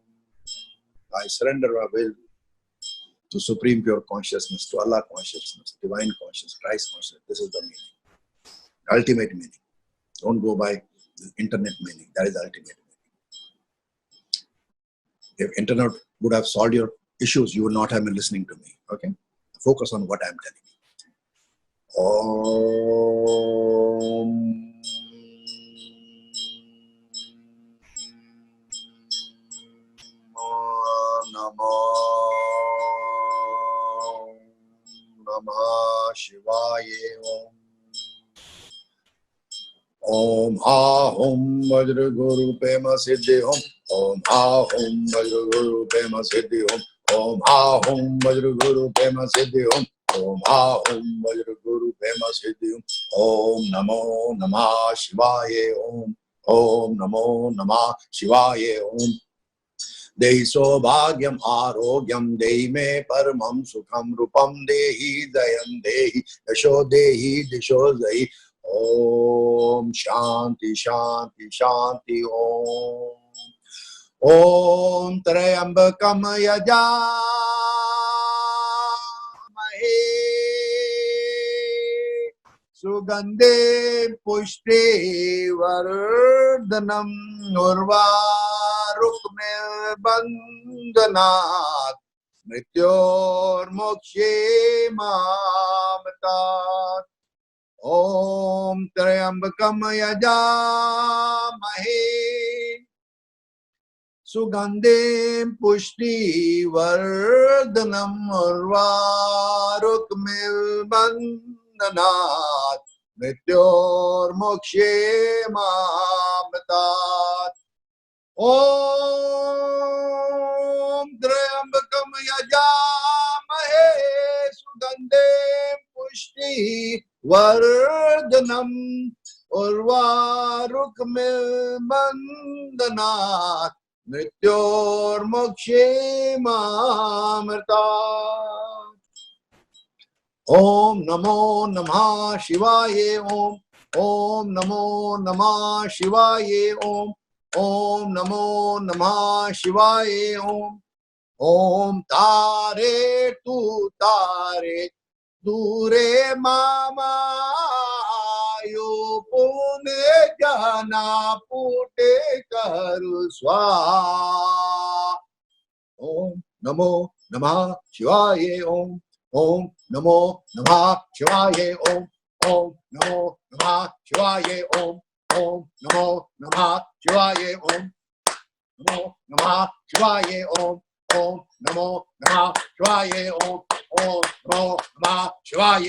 I surrender my will to Supreme Pure Consciousness, to Allah Consciousness, Divine Consciousness, Christ Consciousness. This is the meaning, ultimate meaning. Don't go by the internet meaning. That is the ultimate meaning. If internet would have solved your issues, you would not have been listening to me. Okay? Focus on what I am telling you. Om Namo Namah Shivaya Om. Om Ahum Vajra Guru Pema Siddhi Om. Om Ahum Vajra Guru Pema Siddhi Om. Om Ahum Vajra Guru Pema Siddhi Om. Om Ahum Vajra Guru Pema Siddhi Om. Om Namo Namah Shivaya Om. Om Namo Namah Shivaya Om. Dehi Sobhagyam Arogyam Dehi Me Paramam Sukham Rupam Dehi Dayam Dehi Yasho Dehi Disho Dehi. Om Shanti Shanti Shanti Om. Om Trayambakam Yajamahe Sugandhe Pushti Vardhanam Urvarukme Bandhanat Mrityor Mokshe Mamatat. Om Trayambakam Yajamahe Sugandhem Pushti Vardhanam Urvarukmil Bandhanat Mrityor Mokshe Mamatat. Om Trayambakam Yajamahe Sugandhem Pushti Vardhanam Urvarukmil Bandhanat Mrityor Mokshe Mamatat. Om Namo Namah Shivaya Om. Om Namo Namah Shivaya Om. Om Namo Namah Shivaya Om. Om Tare Tu Tare Dure Mama Yo Pune Jana Pute Karu Swa. Om Namo Namah Shivaya Om. Om Namo Namah Shivaya Om. Om Namo Namah Shivaya Om. Om Namo Namah Shivaya Om. Namo Namah Shivaya Om. Om Namo Namah Shivaya Om. Om Namo Namah Shivaya Om.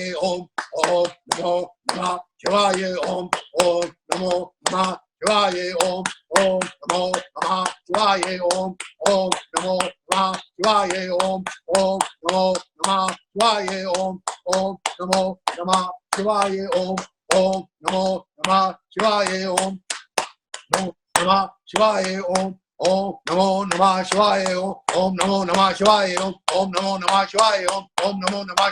Om Namo Namah Shivaya Om. Om Namo Namah Shivaya Om. Om Namo Namah Shivaya Om. Om Namo Namah Shivaya Om. Om Namo Namah Shivaya Om. Om Namo Namah Shivaya Om. Om Namo Namah Shivaya Om. Namo Namah Shivaya Om. Om Namo Namah Shivaya Om. Om Namo Namah Shivaya Om. Om Namo Namah Shivaya Om. Om Namo Namah Shivaya Om. Om Namo Namah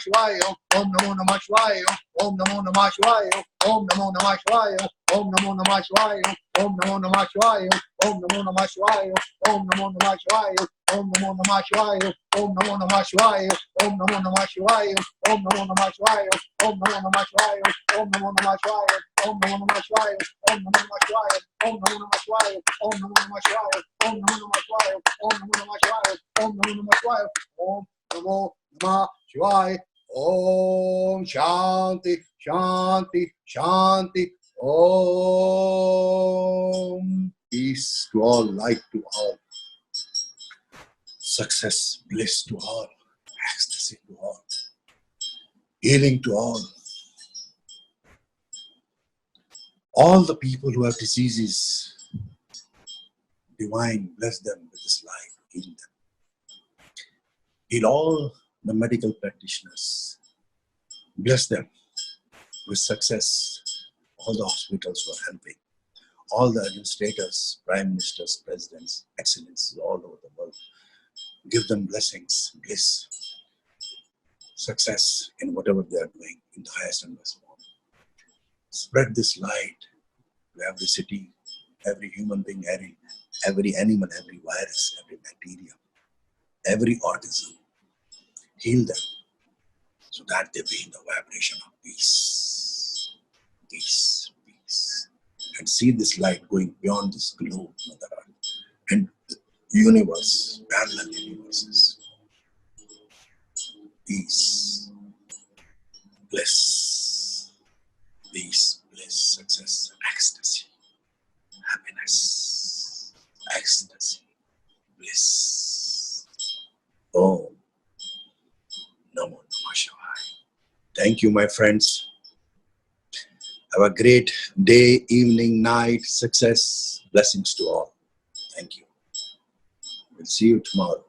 Shivaya Om. Om Namo Namah Shivaya Om. Om Namo Namah Shivaya Om. Om Namo Namah Shivaya Om. Om Namo Namah Shivaya Om. Om Namo Namah Shivaya Om. Om Namo Namah Shivaya Om. Om Namo Namah Shivaya Om. Om Namo Namah Shivaya Om. Om Namo Namah Shivaya. Om Namo Namah Shivaya. Om Namo Namah Shivaya. Om Namo Namah Shivaya. Om Namo Namah Shivaya. Om Namo Namah Shivaya. Om Namo Namah Shivaya. Om Namo Namah Shivaya. Om Namo Namah Shivaya. Om Namo Namah Shivaya. Om Namo Namah Shivaya. Om Namo Namah Shivaya. Om Namo Namah Shivaya. Om Shanti, Shanti, Shanti. Om. Peace to all, light to all. Success, bliss to all. Ecstasy to all. Healing to all. All the people who have diseases, divine, bless them with this light, heal them. Heal all the medical practitioners. Bless them with success. All the hospitals who are helping. All the administrators, prime ministers, presidents, excellencies all over the world. Give them blessings, bliss, success in whatever they are doing in the highest and best form. Spread this light to every city, every human being, every animal, every virus, every bacteria, every organism. Heal them so that they be in the vibration of peace, peace, peace. And see this light going beyond this globe, Mother Earth, and the universe, parallel universes. Peace, bliss, peace, bliss, success, ecstasy, happiness, ecstasy, bliss. Om Namo Namah Shivaya. Thank you, my friends. Have a great day, evening, night, success, blessings to all. Thank you. We'll see you tomorrow.